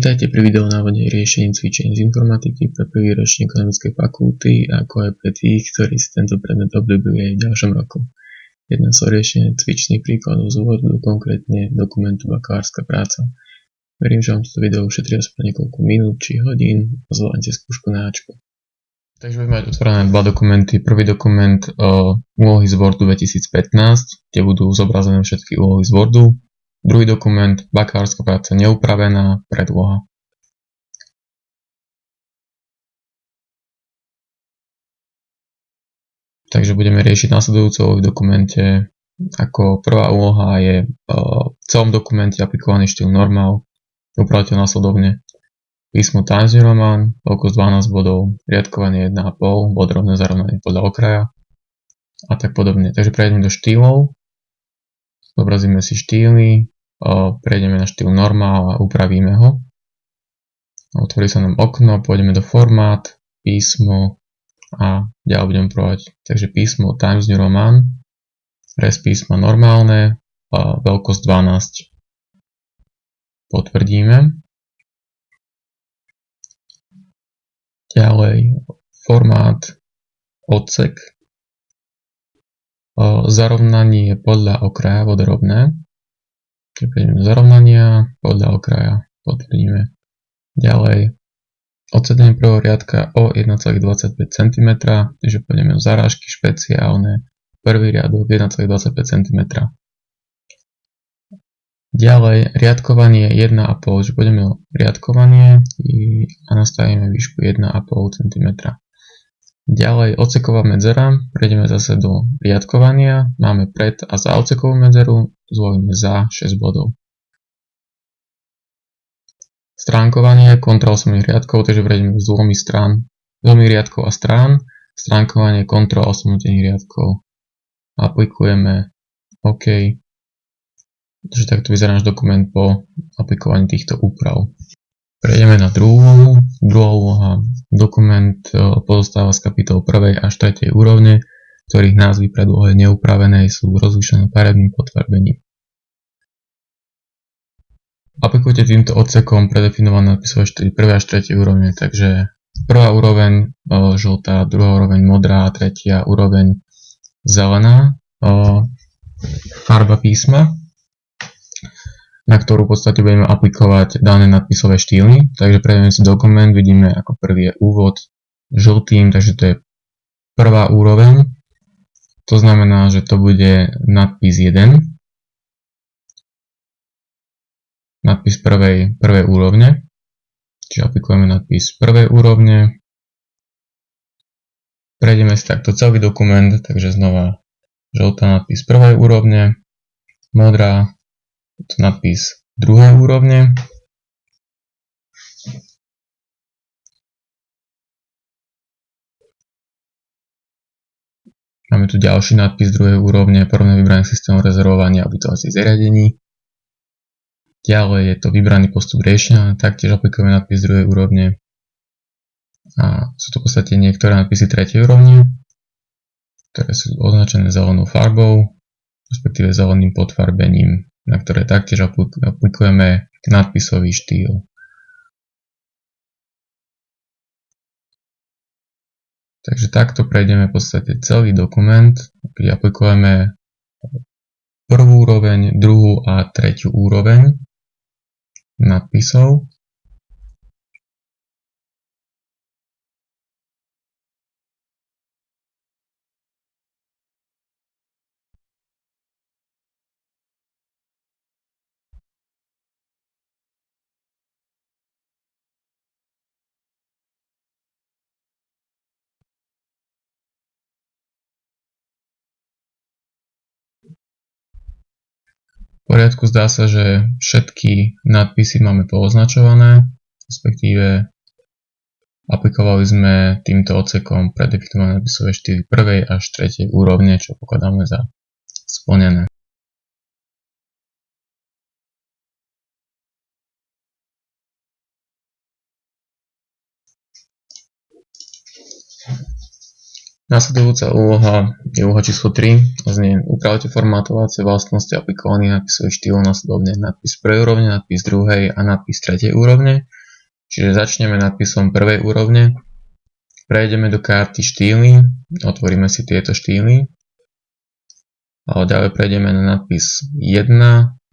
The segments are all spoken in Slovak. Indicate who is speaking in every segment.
Speaker 1: Vítajte pri videonávode riešení cvičení z informatiky pre prvý ročník ekonomickej fakulty, ako aj pre tých, ktorí si tento predmet obľúbujú aj v ďalšom roku. Jedná sa o riešenie cvičných príkladov z úvodu, konkrétne dokumentu bakalárska práca. Verím, že vám toto video ušetrí aspoň niekoľko minút či hodín a zvládnete skúšku na Ačko. Takže budeme mať otvorené dva dokumenty. Prvý dokument úlohy z Wordu 2015, kde budú zobrazené všetky úlohy z Wordu. Druhý dokument, bakalárska práca neupravená, predloha. Takže budeme riešiť nasledujúce úlohy v dokumente. Ako prvá úloha je v celom dokumente aplikovaný štýl normál. Upravte nasledovne. Písmo Times New Roman, veľkosť 12 bodov, riadkovanie 1,5, bod rovné zarovnanie podľa okraja a tak podobne. Takže prejdeme do štýlov. Zobrazíme si štýly, prejdeme na štýl normál a upravíme ho. Otvorí sa nám okno, pôjdeme do formát, písmo a ďalej budeme provať. Takže písmo Times New Roman, res písma normálne, veľkosť 12. Potvrdíme. Ďalej formát odsek, zarovnanie podľa okraja vodorovné. Prejdeme do zarovnania podľa okraja, potvrdíme. Ďalej odsedenie prvého riadka o 1,25 cm, takže pôjdeme do zarážky špeciálne, prvý riadok 1,25 cm. Ďalej riadkovanie 1,5, že pôjdeme do riadkovanie a nastavíme výšku 1,5 cm. Ďalej odseková medzera, prejdeme zase do riadkovania, máme pred a za odsekovú medzeru, zvolíme za 6 bodov. Stránkovanie, kontrola osobných riadkov, takže prejdeme z zlomy riadkov a strán, stránkovanie, kontrola osobných riadkov. Aplikujeme OK. Takže takto vyzerá náš dokument po aplikovaní týchto úprav. Prejdeme na druhú úlohu. Druhá úloha. Dokument pozostáva z kapitol 1. až 3. úrovne, ktorých názvy predlohy neupravenej sú rozlíšené farebným potvrdením. Aplikujte týmto odsekom predefinované nadpisové štýly 1. až 3. úrovne, takže prvá úroveň žltá, druhá úroveň modrá, tretia úroveň zelená, farba písma, na ktorú v podstate budeme aplikovať dané nadpisové štýly. Takže prejdeme si dokument, vidíme ako prvý je úvod žltým, takže to je prvá úroveň. To znamená, že to bude nadpis 1. Nadpis prvej úrovne. Čiže aplikujeme nadpis prvej úrovne. Prejdeme si takto celý dokument, takže znova žltá nadpis prvej úrovne, modrá nadpis druhej úrovne, máme tu ďalší nadpis druhej úrovne, porovné vybraných systémov rezervovania a ubytovacích zariadení. Ďalej je to vybraný postup riešenia, taktiež aplikujeme nadpis druhej úrovne a sú to v podstate niektoré nadpisy tretej úrovne, ktoré sú označené zelenou farbou, respektíve zeleným podfarbením, na ktoré taktiež aplikujeme nadpisový štýl. Takže takto prejdeme v podstate celý dokument, keď aplikujeme prvú úroveň, druhú a tretiu úroveň nadpisov. V poriadku, zdá sa, že všetky nadpisy máme pooznačované, respektíve aplikovali sme týmto odsekom predefinované nadpisové štýly 1. až 3. úrovne, čo pokladáme za splnené. Nasledujúca úloha je úloha číslo 3 a znie upravte formátovacie vlastnosti aplikovaných nadpisových štýlov nasledovne nadpis prvej úrovne, nadpis druhej a nadpis tretej úrovne. Čiže začneme nadpisom prvej úrovne, prejdeme do karty štýly, otvoríme si tieto štýly, ďalej prejdeme na nadpis 1,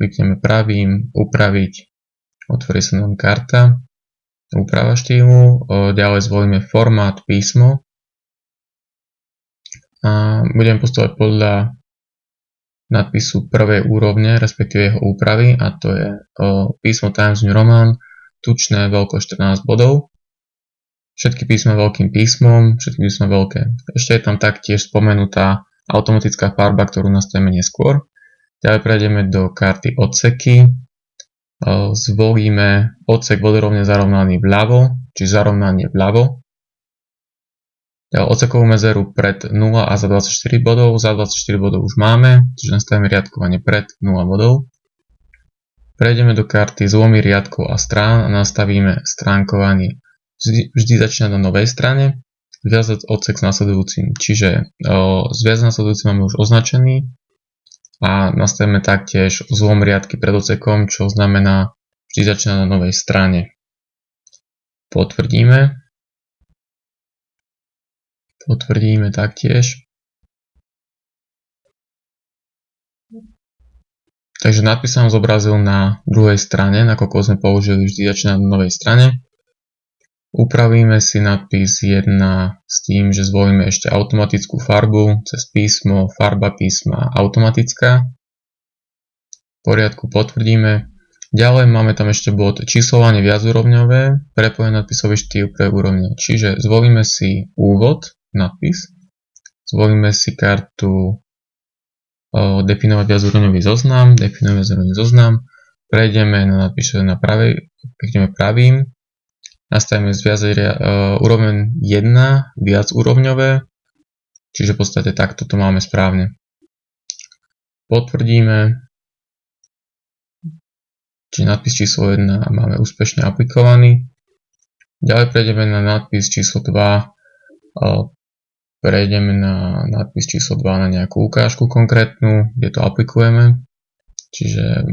Speaker 1: klikneme pravým, upraviť, otvorí sa nám karta, úprava štýlu, ďalej zvolíme formát písmo a budeme postupovať podľa nadpisu prvej úrovne, respektíve jeho úpravy, a to je písmo Times New Roman, tučné, veľkosť 14 bodov. Všetky písma veľkým písmom, všetky písma veľké. Ešte je tam taktiež spomenutá automatická farba, ktorú nastavíme neskôr. Ďalej prejdeme do karty odseky. Zvolíme odsek vodorovne zarovnaný vľavo, či zarovnanie vľavo. Odsekovú medzeru pred 0 a za 24 bodov. Za 24 bodov už máme, čiže nastavíme riadkovanie pred 0 bodov. Prejdeme do karty zlomy riadkov a strán a nastavíme stránkovanie. Vždy začína na novej strane, viazať odsek s nasledujúcim. Čiže zviaz nasledujúci máme už označený a nastavíme taktiež zlom riadky pred odsekom, čo znamená vždy začína na novej strane. Potvrdíme taktiež. Takže nadpis sa nám zobrazil na druhej strane, nakoľko sme použili vždy začína na novej strane. Upravíme si nadpis 1 s tým, že zvolíme ešte automatickú farbu cez písmo, farba písma automatická. V poriadku, potvrdíme. Ďalej máme tam ešte bod číslovanie viacúrovňové, prepojený nadpisový štýl pre úrovne. Čiže zvolíme si úvod, nadpis, zvolíme si kartu definovať viacúrovňový zoznam, prejdeme na nadpis na pravej, klikneme pravým, nastavíme zviazať úroveň 1 viacúrovňové, čiže v podstate takto to máme správne. Potvrdíme, čiže nadpis číslo 1 máme úspešne aplikovaný. Ďalej prejdeme na nadpis číslo 2, prejdeme na nadpis číslo 2 na nejakú ukážku konkrétnu, kde to aplikujeme, čiže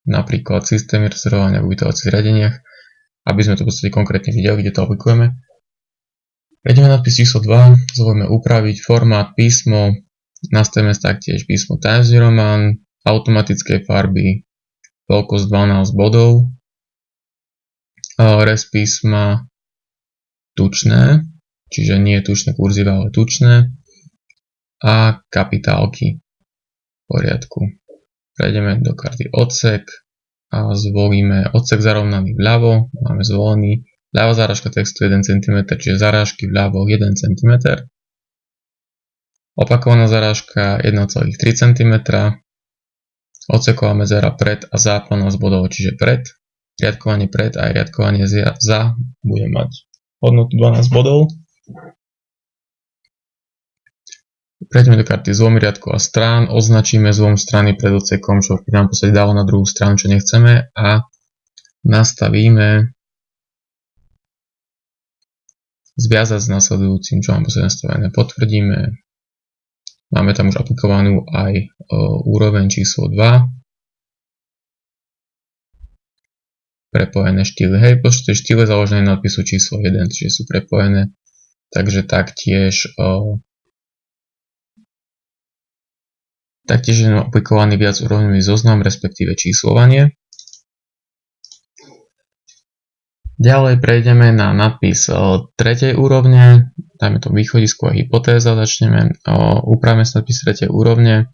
Speaker 1: napríklad systémy rezervovania v ubytovacích zariadeniach, aby sme to v podstate konkrétne videli, kde to aplikujeme. Prejdeme na nadpis číslo 2, zvolíme upraviť formát písmo, nastavíme taktiež písmo Times New Roman, automatické farby, veľkosť 12 bodov, rez písma tučné, čiže nie tučné kurzíva, ale tučné, a kapitálky. V poriadku. Prejdeme do karty odsek a zvolíme odsek zarovnaný vľavo, máme zvolený, ľavá zárážka textu 1 cm, čiže zarážky vľavo 1 cm, opakovaná zarážka 1,3 cm, odseková medzera pred a za 12 bodov, čiže pred, riadkovanie pred a riadkovanie za bude mať hodnotu 12 bodov. Prejdeme do karty zlomy riadkov a strán, označíme zlom strany pred odsekom, čo nám v podstate dáva na druhú stranu, čo nechceme, a nastavíme zviazať s nasledujúcim, čo mám v podstate nastavené. Potvrdíme, máme tam už aplikovanú aj úroveň číslo 2, prepojené štýly, hej, počte štýle založené nadpisu číslo 1, čiže sú prepojené, takže taktiež je aplikovaný viacúrovňový zoznam, respektíve číslovanie. Ďalej prejdeme na nadpis tretej úrovne, dajme to východisko a hypotéza, začneme, upravíme si nadpis tretej úrovne.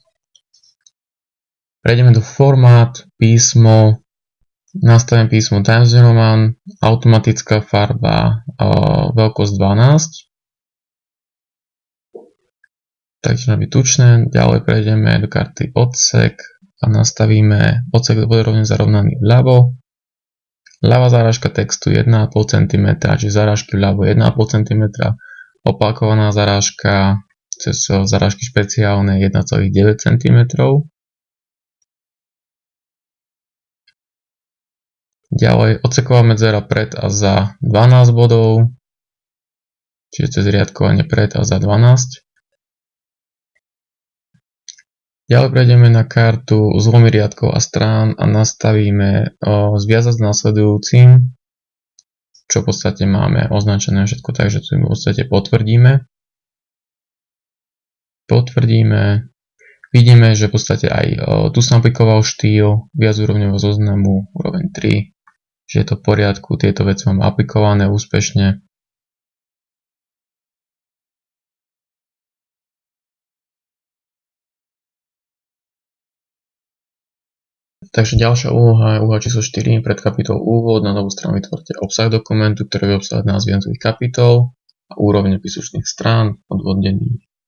Speaker 1: Prejdeme do formát, písmo, nastavím písmo Times New Roman, automatická farba, veľkosť 12. Takže má byť tučné. Ďalej prejdeme do karty odsek a nastavíme odsek vodorovne zarovnaný vľavo. Ľavá zárážka textu 1,5 cm, čiže zárážky vľavo 1,5 cm. Opakovaná zárážka cez zárážky špeciálne 1,9 cm. Ďalej odseková medzera pred a za 12 bodov, čiže cez riadkovanie pred a za 12. Ďalej prejdeme na kartu zlomy riadkov a strán a nastavíme zviazať s nasledujúcim, čo v podstate máme označené všetko, takže tu v podstate potvrdíme. Vidíme, že v podstate aj tu som aplikoval štýl viacúrovňového zoznamu úroveň 3, že je to v poriadku, tieto veci mám aplikované úspešne. Takže ďalšia úloha je úloha číslo 4, pred kapitolou úvod, na novú stranu vytvorte obsah dokumentu, ktorý bude obsahovať názvy jednotlivých kapitol a úrovne príslušných strán,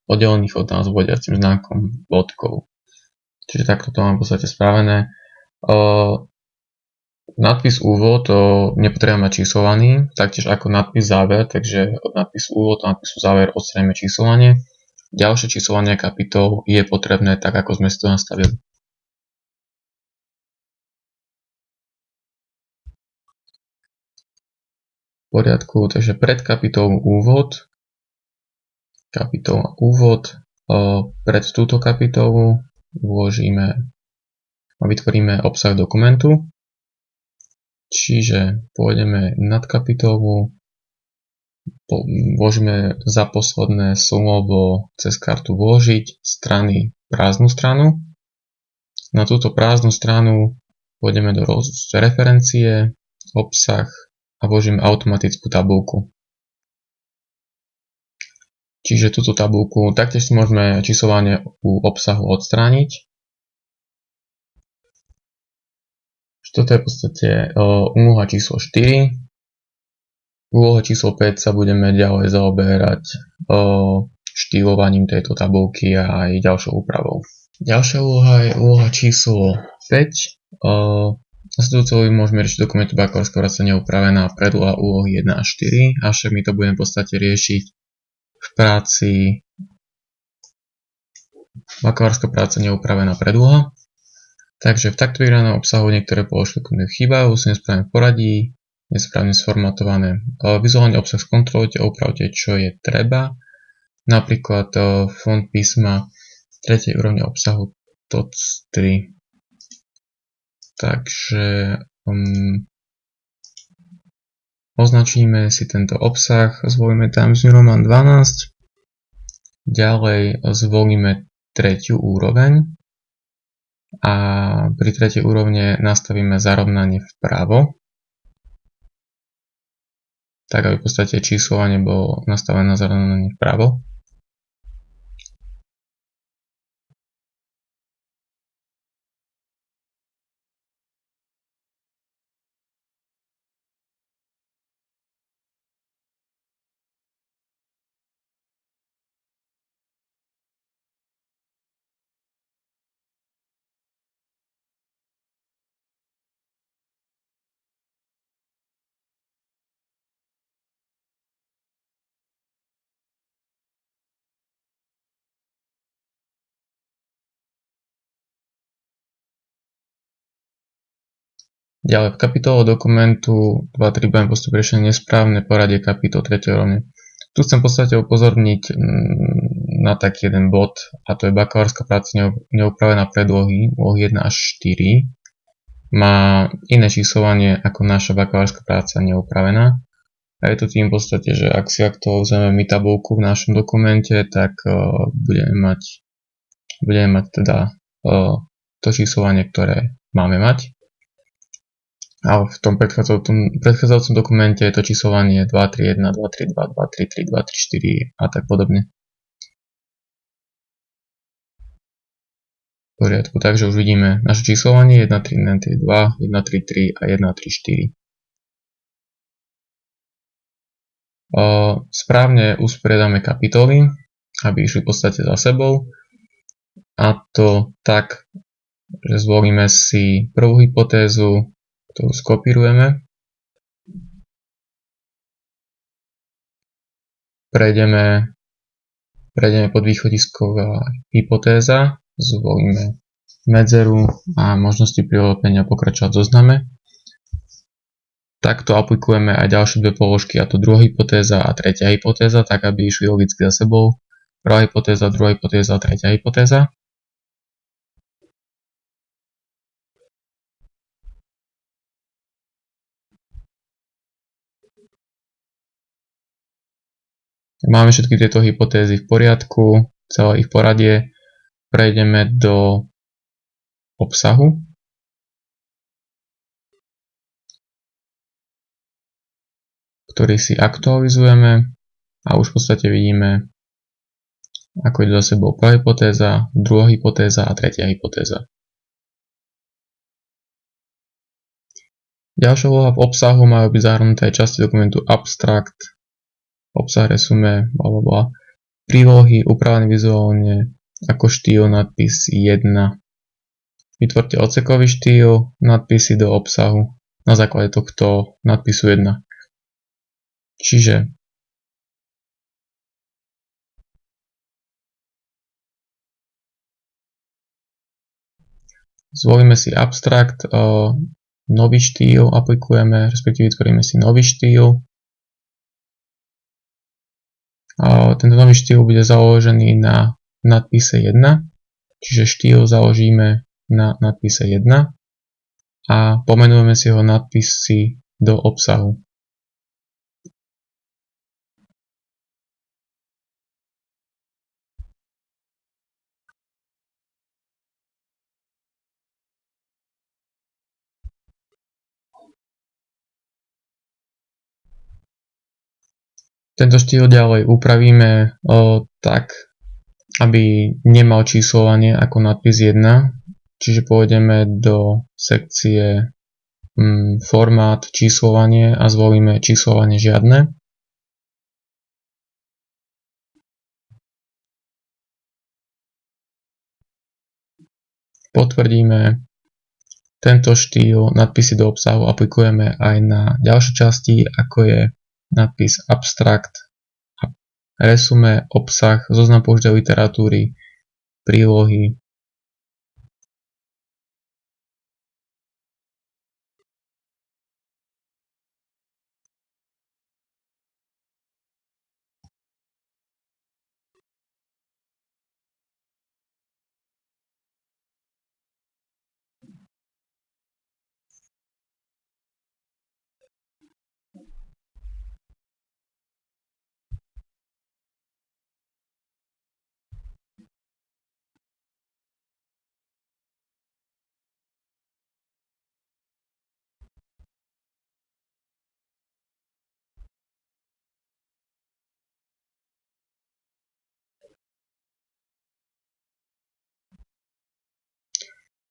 Speaker 1: oddelených od názvu vodiacim znakom bodkou. Čiže takto to mám v podstate spravené. Nadpis úvod nepotrebujeme mať číslovaný, taktiež ako nadpis záver, takže od nadpisu úvod a nadpisu záver odstraníme číslovanie. Ďalšie číslovanie kapitol je potrebné tak, ako sme si to nastavili. V poriadku, takže pred kapitolou úvod, pred túto kapitolu vložíme a vytvoríme obsah dokumentu, čiže pôjdeme nad kapitolu, vložíme za posledné slovo cez kartu vložiť strany prázdnu stranu. Na túto prázdnu stranu pôjdeme do referencie, obsah a vložím automatickú tabuľku. Čiže túto tabuľku taktiež si môžeme číslovanie u obsahu odstrániť. Toto je v podstate úloha číslo 4. Úloha číslo 5 sa budeme ďalej zaoberať štýlovaním tejto tabuľky a aj ďalšou úpravou. Ďalšia úloha je úloha číslo 5. Nasledujúco môžeme riešiť dokumentu bakalárska práca neupravená predloha úlohy 1 až 4, avšak my to budeme v podstate riešiť v práci bakalárska práca neupravená predloha. Takže v takto vybranom obsahu niektoré položky chýbajú, sú nesprávne v poradí, nesprávne sformatované. Vizuálne obsah skontrolujte a upravte, čo je treba. Napríklad font písma 3. úrovne obsahu TOC3. Takže označíme si tento obsah, zvolíme Times New Roman 12, ďalej zvolíme 3. úroveň a pri 3. úrovne nastavíme zarovnanie vpravo, tak aby v podstate číslovanie bolo nastavené na zarovnanie vpravo. Ďalej v kapitole dokumentu 2.3 budeme postupovať riešenie nesprávne poradie kapitol 3. úrovne. Tu chcem v podstate upozorniť na taký jeden bod, a to je bakalárska práca neupravená predlohy, úlohy 1 až 4. Má iné číslovanie ako naša bakalárska práca neupravená. A je to tým v podstate, že ak si aktualizujeme my tabuľku v našom dokumente, tak budeme mať teda to číslovanie, ktoré máme mať. A v tom predchádzajúcom dokumente je to číslovanie 231, 232, 233, 234 a tak podobne. V poriadku, takže už vidíme naše číslovanie 13132, 133 a 134. Správne usporiadáme kapitoly, aby išli v podstate za sebou. A to tak, že zvolíme si prvú hypotézu, ktorú skopírujeme. Prejdeme pod východisková hypotéza, zvolíme medzeru a možnosti prilepenia pokračovať v zozname. Takto aplikujeme aj ďalšie dve položky, a to druhá hypotéza a tretia hypotéza, tak aby išli logicky za sebou. Prvá hypotéza, druhá hypotéza a tretia hypotéza. Máme všetky tieto hypotézy v poriadku, celé ich poradie, prejdeme do obsahu. Ktorý si aktualizujeme a už v podstate vidíme, ako ide za sebou prvá hypotéza, druhá hypotéza a tretia hypotéza. Ďalšia úloha v obsahu majú byť zahrnuté časti dokumentu abstract, obsah, resume, blablabla, prílohy upravené vizuálne ako štýl nadpis 1. Vytvorte odsekový štýl, nadpisy do obsahu na základe tohto nadpisu 1. Čiže zvolíme si abstrakt, nový štýl aplikujeme, respektíve vytvoríme si nový štýl. Tento nový štýl bude založený na nadpise 1, čiže štýl založíme na nadpise 1 a pomenujeme si ho nadpisy do obsahu. Tento štýl ďalej upravíme tak, aby nemal číslovanie ako nadpis 1, čiže pôjdeme do sekcie formát číslovanie a zvolíme číslovanie žiadne. Potvrdíme tento štýl, nadpisy do obsahu aplikujeme aj na ďalšie časti, ako je nadpis abstrakt, resume, obsah, zoznam použitej literatúry, prílohy.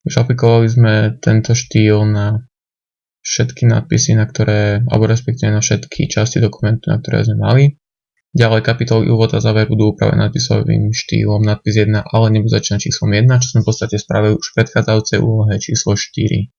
Speaker 1: Už aplikovali sme tento štýl na všetky nadpisy, alebo respektíve na všetky časti dokumentu, na ktoré sme mali. Ďalej kapitoly úvod a záver budú upravené nadpisovým štýlom nadpis 1, ale nebudú začínať číslom 1, čo sme v podstate spravili už v predchádzajúcej úlohe číslo 4.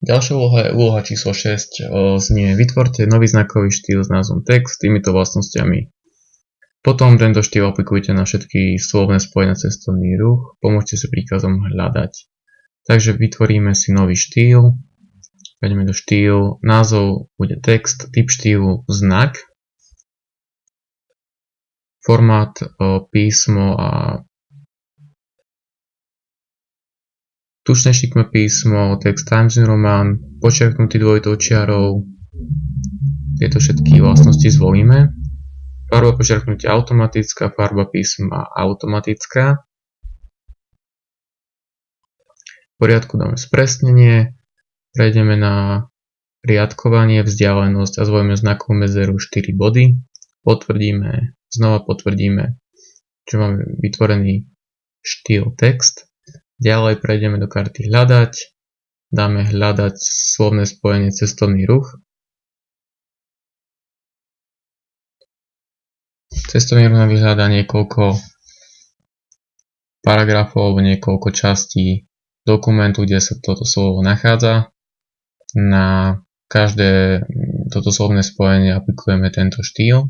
Speaker 1: Ďalšia úloha je úloha číslo 6, znie vytvorte nový znakový štýl s názvom text s týmito vlastnosťami. Potom tento štýl aplikujte na všetky slovné spojenia cestovný ruch, pomôžte si príkazom hľadať. Takže vytvoríme si nový štýl, prejdeme do štýl, názov bude text, typ štýlu znak, formát písmo a tučné šikmé písmo, text Times New Roman, počiarknutý dvojitou čiarou, tieto všetky vlastnosti zvolíme. Farba počiarknutia automatická, farba písma automatická. V poriadku dáme spresnenie, prejdeme na riadkovanie, vzdialenosť a zvolíme znakovú medzeru 4 body. Potvrdíme, znova potvrdíme, že máme vytvorený štýl text. Ďalej prejdeme do karty hľadať, dáme hľadať slovné spojenie cestovný ruch. Cestovný ruch nám vyhľadá niekoľko paragrafov alebo niekoľko častí dokumentu, kde sa toto slovo nachádza. Na každé toto slovné spojenie aplikujeme tento štýl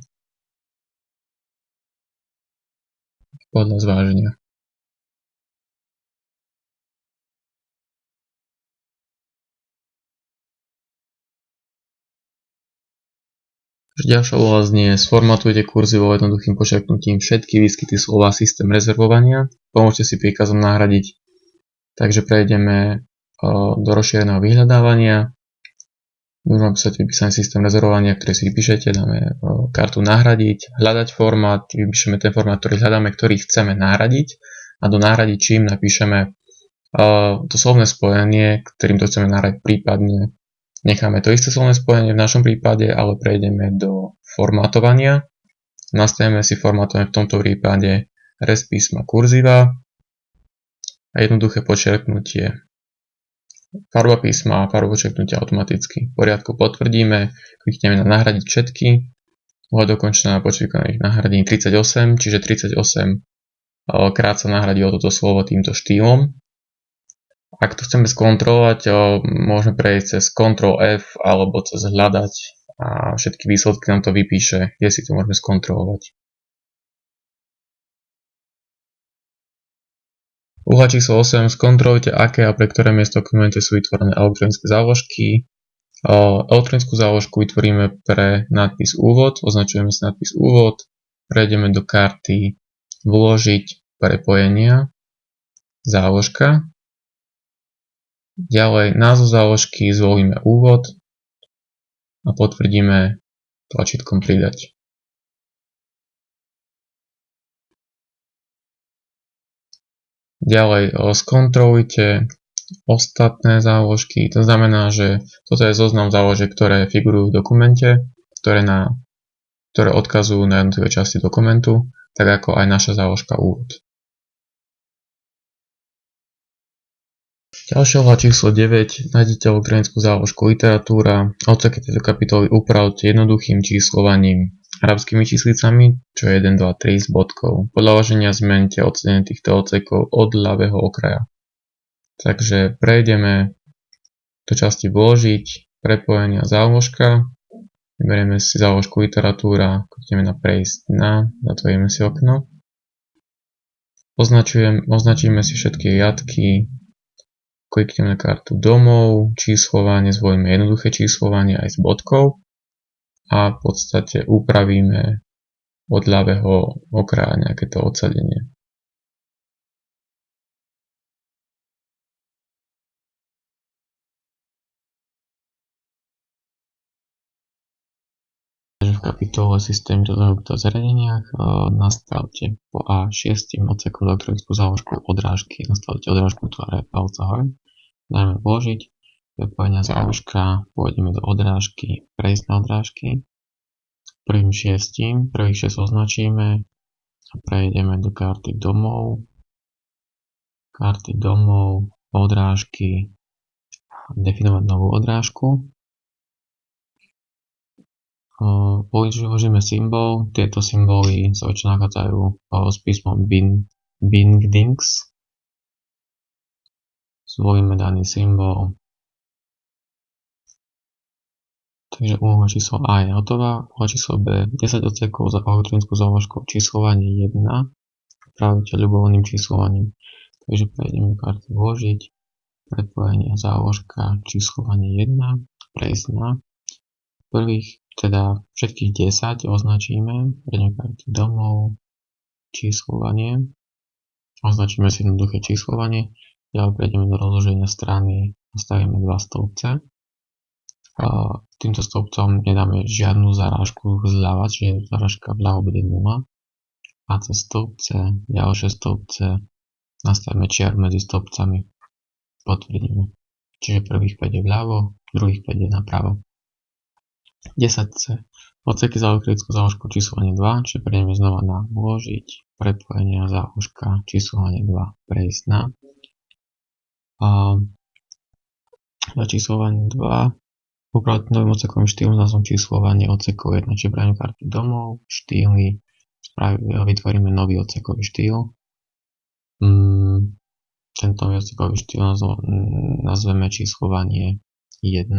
Speaker 1: podľa zváženia. Ďalšia úloha znie: sformatujte kurzivo jednoduchým počerknutím všetky výskyty slova systém rezervovania. Pomôžte si príkazom nahradiť. Takže prejdeme do rozšíreného vyhľadávania. Môžeme napísať vypísaný systém rezervovania, ktorý si vypíšete, dáme kartu nahradiť, hľadať formát, vypíšeme ten formát, ktorý hľadáme, ktorý chceme nahradiť, a do nahradiť čím napíšeme to slovné spojenie, ktorým to chceme nahradiť, prípadne necháme to isté slovné spojenie v našom prípade, ale prejdeme do formátovania. Nastavíme si formátovanie v tomto prípade rez písma kurziva a jednoduché počerknutie. Farba písma a farbu počerknutia automaticky. V poriadku, potvrdíme, klikneme na nahradiť všetky. Úloha dokončená, počet vykonaných nahradení 38, čiže 38 krát sa nahradilo toto slovo týmto štýlom. Ak to chceme skontrolovať, môžeme prejsť cez Ctrl F alebo cez hľadať a všetky výsledky nám to vypíše, kde si to môžeme skontrolovať. Úloha číslo 8. Skontrolujte, aké a pre ktoré miesto v dokumente sú vytvorené elektronické záložky. Elektronickú záložku vytvoríme pre nadpis úvod, označujeme si nadpis úvod, prejdeme do karty vložiť prepojenia, záložka. Ďalej názov záložky zvolíme úvod a potvrdíme tlačítkom pridať. Ďalej skontrolujte ostatné záložky, to znamená, že toto je zoznam záložiek, ktoré figurujú v dokumente, ktoré odkazujú na jednotlivé časti dokumentu, tak ako aj naša záložka úvod. Ďalšia úloha číslo 9. Nájdete elektronickú záložku literatúra. Odseky tejto kapitoly upravte jednoduchým číslovaním arabskými číslicami, čo je 1, 2, 3 s bodkou. Podľa uloženia zmente odsedenie týchto odsekov od ľavého okraja. Takže prejdeme do časti vložiť, prepojenia záložka. Vyberieme si záložku literatúra, klikneme na prejsť na, zatvoríme si okno. Označíme si všetky riadky, klikneme na kartu domov, číslovanie, zvolíme jednoduché číslovanie aj s bodkou a v podstate upravíme od ľavého okraja nejaké to odsadenie. V kapitole systém v zariadeniach nastavte po A6 odseku elektronickú záložku odrážky. Nastavte odrážku tvare palca hore. Dáme vložiť, prepojenia záložka, pôjdeme do odrážky, prejsť na odrážky. Prvých 6 označíme a prejdeme do karty domov, odrážky, definovať novú odrážku. Použijeme symbol, tieto symboly sa väčšinou nachádzajú s písmom Bingdings. Zvolíme daný symbol. Takže úloha číslo A je hotová. Úloha číslo B, 10 odsekov za elektronickú záložkou číslovanie 1. Upravite ľubovoľným číslovaním. Takže prejdeme kartu vložiť, prepojenie záložka, číslovanie 1, prejsť na všetkých 10 označíme, prejdeme kartu domov, číslovanie, označíme si jednoduché číslovanie, ďalej prejdeme do rozloženia strany, nastavíme 2 stĺpce. Týmto stĺpcom nedáme žiadnu zarážku zľava, čiže zarážka vľavo bude 0. A cez stĺpce, ďalšie stĺpce, nastavíme čiaru medzi stĺpcami, potvrdíme. Čiže prvých 5 je vľavo, druhých 5 je napravo. 10C. Odseky za elektrickú záložku číslovanie 2, čiže prejdeme znova na vložiť, prepojenia záložka, číslovanie 2, prejsť na. Za číslovanie 2 upraviť novým odsekovým štýlom s názvom číslovanie odsekov 1, čiže prejdeme kartu domov, štýly, vytvoríme nový odsekový štýl. Tento nový odsekový štýl nazveme číslovanie 1.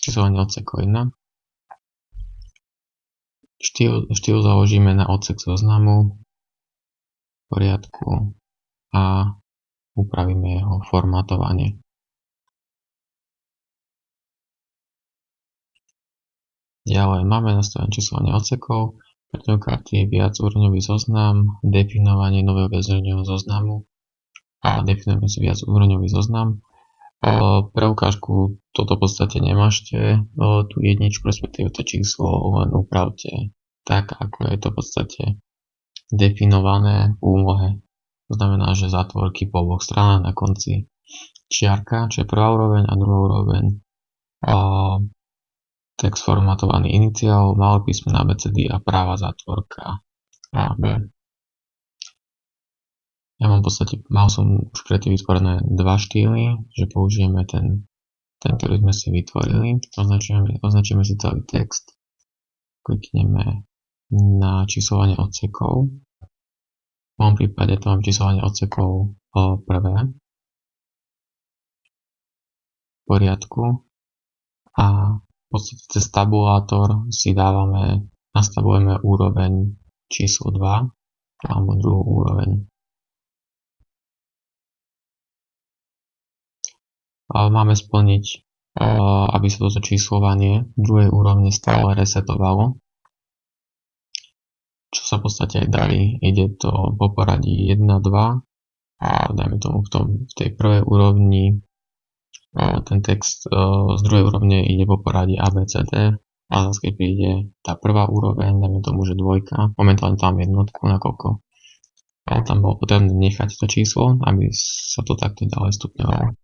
Speaker 1: Číslovanie odsekov 1. Štýl založíme na odsek zoznamu v poriadku a upravíme jeho formátovanie. Ďalej máme nastavené číslovanie odsekov, preto karty viacúrovňový zoznam, definovanie nového viacúrovňového zoznamu a definujeme si viacúrovňový zoznam. Pre ukážku toto v podstate nemášte, tú jedničku, respektíve to číslo len upravte tak, ako je to v podstate definované v úlohe. To znamená, že zátvorky po oboch stranách, na konci čiarka, čo je prvá úroveň, a druhá úroveň text formatovaný iniciál, malé písmena ABCD a práva zátvorka AB. Ja mám v podstate, mal som už predtým vytvorené dva štýly, že použijeme ten, ktorý sme si vytvorili. Označíme si celý text, klikneme na číslovanie odsekov. V mojom prípade to mám číslovanie odsekov prvé v poriadku a v podstate cez tabulátor si nastavujeme úroveň číslo 2 alebo druhú úroveň. Máme splniť, aby sa toto číslovanie druhej úrovne stále resetovalo, čo sa v podstate aj darí. Ide to po poradí 1, 2 a dajme tomu v tej prvej úrovni ten text z druhej úrovne ide po poradí ABCD a zase keď príde tá prvá úroveň, dajme tomu, že dvojka, momentálne tam jednotku, nakoľko tam bolo potrebné nechať to číslo, aby sa to takto ďalej stupňovalo.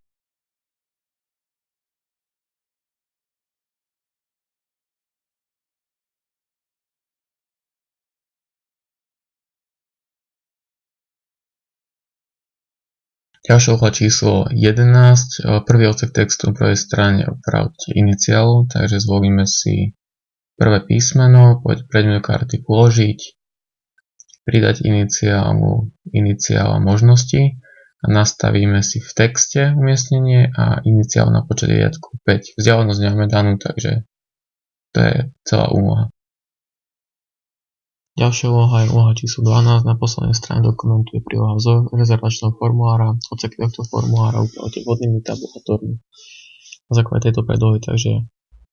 Speaker 1: Ďalšie úloha číslo 11, prvý odsek textu v prvej strane upravte iniciál, takže zvolíme si prvé písmeno, prejdeme do karty uložiť, pridať iniciál a možnosti a nastavíme si v texte umiestnenie a iniciál na počet riadku 5. Vzdialenosť nemáme danú, takže to je celá úloha. Ďalšia úloha je úloha číslo 12. Na poslednej strane dokumentu je príloha vzor rezervačného formulára. Odseky tohto formulára upravte vhodnými tabulátormi na základe tejto predlohy, takže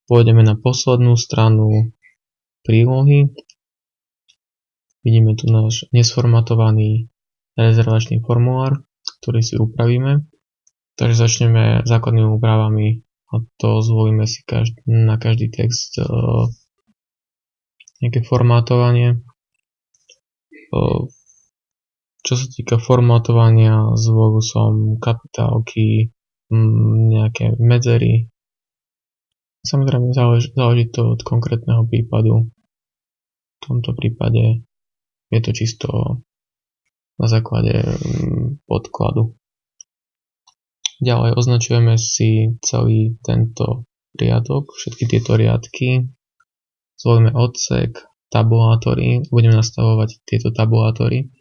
Speaker 1: pôjdeme na poslednú stranu prílohy. Vidíme tu náš nesformatovaný rezervačný formulár, ktorý si upravíme. Takže začneme základnými úpravami a to zvolíme si na každý text nejaké formátovanie. Čo sa týka formátovania, zvolil som kapitálky, nejaké medzery. Samozrejme záleží to od konkrétneho prípadu. V tomto prípade je to čisto na základe podkladu. Ďalej označujeme si celý tento riadok, všetky tieto riadky. Zvolíme odsek, tabulátory, budeme nastavovať tieto tabulátory.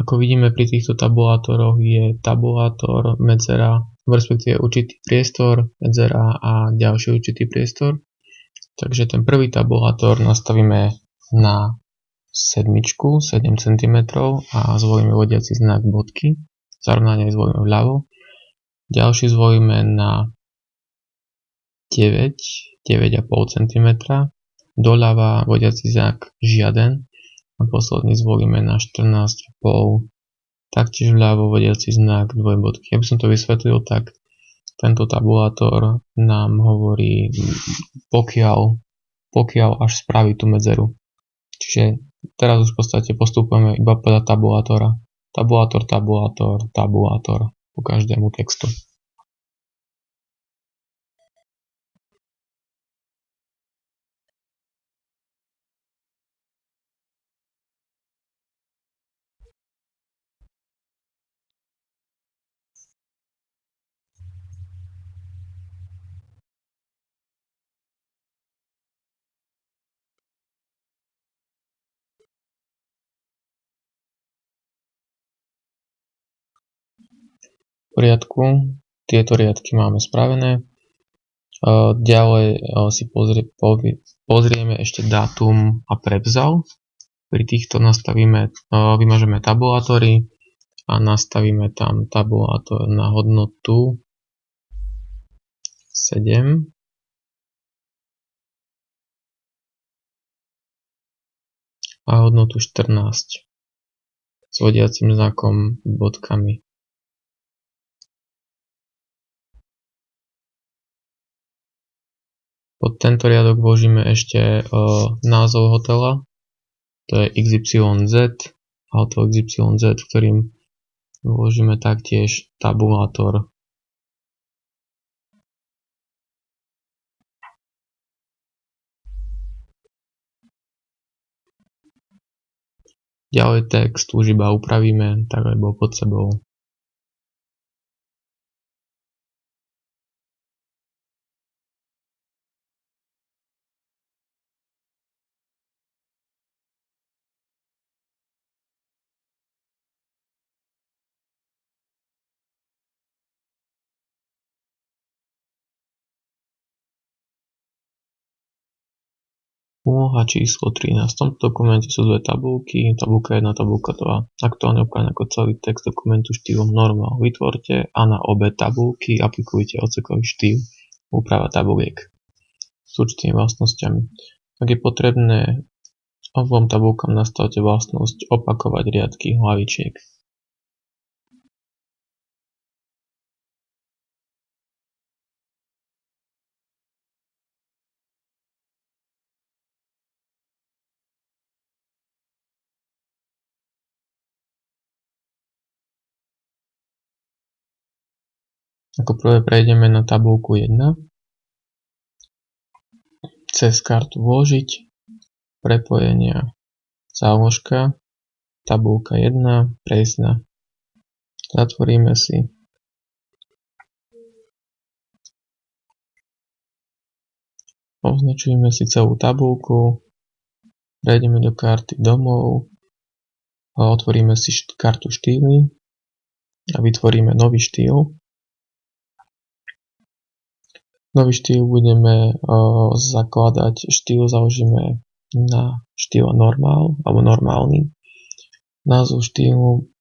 Speaker 1: Ako vidíme, pri týchto tabulátoroch je tabulátor, medzera, respektíve určitý priestor, medzera a ďalší určitý priestor. Takže ten prvý tabulátor nastavíme na 7 cm a zvolíme vodiaci znak bodky. Zarovnanie zvolíme vľavo. Ďalší zvolíme na 9,5 cm, doľava vodiaci znak žiaden a posledný zvolíme na 14,5, taktiež vľavo vodiaci znak dvojbodky. Aby som to vysvetlil, tak tento tabulátor nám hovorí pokiaľ až spraví tú medzeru. Čiže teraz už v podstate postupujeme iba podľa tabulátora. Tabulátor po každému textu. V poriadku, tieto riadky máme spravené. Ďalej si pozrieme ešte dátum a prevzal. Pri týchto vymažeme tabulátory a nastavíme tam tabulátor na hodnotu 7 a hodnotu 14 s vodiacim znakom bodkami. Pod tento riadok vložíme ešte názov hotela, to je XYZ, hotel XYZ, ktorým vložíme taktiež tabulátor. Ďalej text už iba upravíme, tak aby bol pod sebou. Úloha číslo 13. V tomto dokumente sú dve tabulky, tabulka 1 a tabulka 2. Aktuálne upravené ako celý text dokumentu štýlom normál. Vytvorte a na obe tabulky aplikujte odsekový štýl úprava tabuliek s určitými vlastnosťami. Ak je potrebné, obom tabulkám nastavte vlastnosť opakovať riadky hlavičiek. Ako prvé prejdeme na tabuľku 1. Cez kartu vložiť, prepojenia, záložka, tabuľka 1, prejsť na. Zatvoríme si. Označujeme si celú tabuľku, prejdeme do karty domov, otvoríme si kartu štýly a vytvoríme nový štýl. Nový štýl budeme zakladať, štýl založíme na štýl normál alebo normálny. Názov štýlu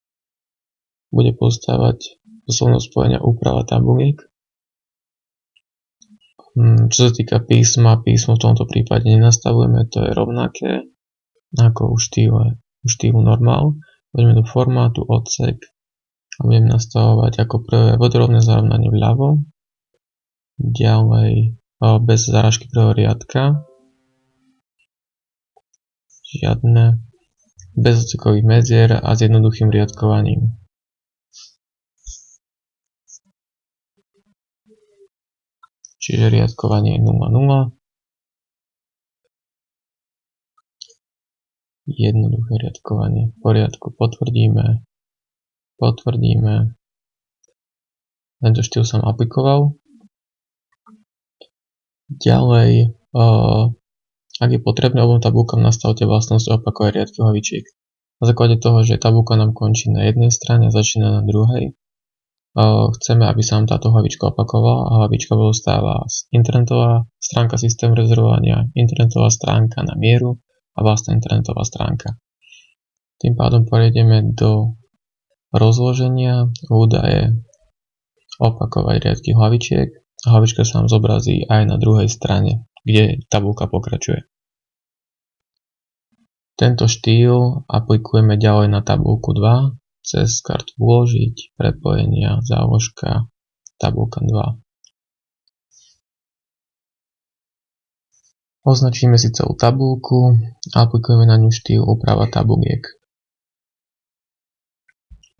Speaker 1: bude pozostávať zo slovného spojenia úprava tabuliek. Čo sa týka písma, písmo v tomto prípade nenastavujeme, to je rovnaké ako u štýlu normál. Poďme do formátu odsek a budeme nastavovať ako prvé vodorovné zarovnanie vľavo, ďalej bez záražky prvého riadka, žiadne, bez odsekových medzier a s jednoduchým riadkovaním. Čiže riadkovanie 0,0, jednoduché riadkovanie. V poriadku, potvrdíme. Tento štýl som aplikoval. Ďalej, ak je potrebné, obom tabulkám nastavte vlastnosť opakovať riadky hlavičiek. Na základe toho, že tabulka nám končí na jednej strane a začína na druhej, chceme, aby sa nám táto hlavička opakovala a hlavička pozostáva z internetová stránka systému rezervovania, internetová stránka na mieru a vlastná internetová stránka. Tým pádom prejdeme do rozloženia údaje opakovať riadky hlavičiek. Hlavička sa nám zobrazí aj na druhej strane, kde tabuľka pokračuje. Tento štýl aplikujeme ďalej na tabuľku 2, cez kartu vložiť, prepojenia, záložka, tabuľka 2. Označíme si celú tabuľku a aplikujeme na ňu štýl úprava tabuliek.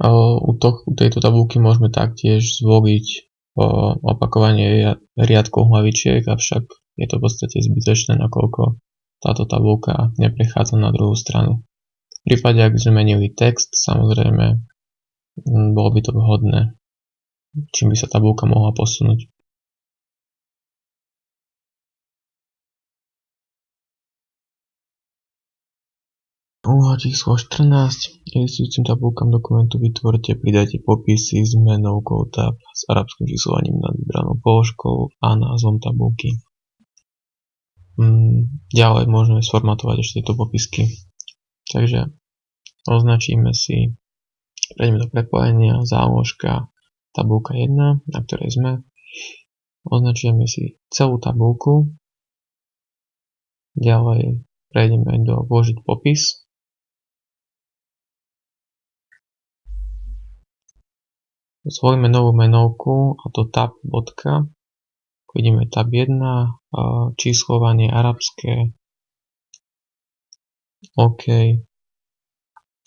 Speaker 1: U tejto tabuľky môžeme taktiež zvoliť opakovanie riadkov hlavičiek, avšak je to v podstate zbytočné, nakoľko táto tabuľka neprechádza na druhú stranu. V prípade, ak by sme menili text, samozrejme bolo by to vhodné, čím by sa tabuľka mohla posunúť. Úloha číslo 14. Existujúcim tabuľkám dokumentu vytvorte, pridajte popisy s menovkou tab s arabským číslovaním nad vybranou položkou a názvom tabuľky. Ďalej môžeme sformatovať ešte tieto popisky. Takže označíme si, prejdeme do prepojenia, záložka, tabuľka 1, na ktorej sme. Označíme si celú tabuľku. Ďalej prejdeme do vložiť popis. Zvolíme novú menovku, a to tab bodka. Vidíme tab 1, číslovanie arabské, OK,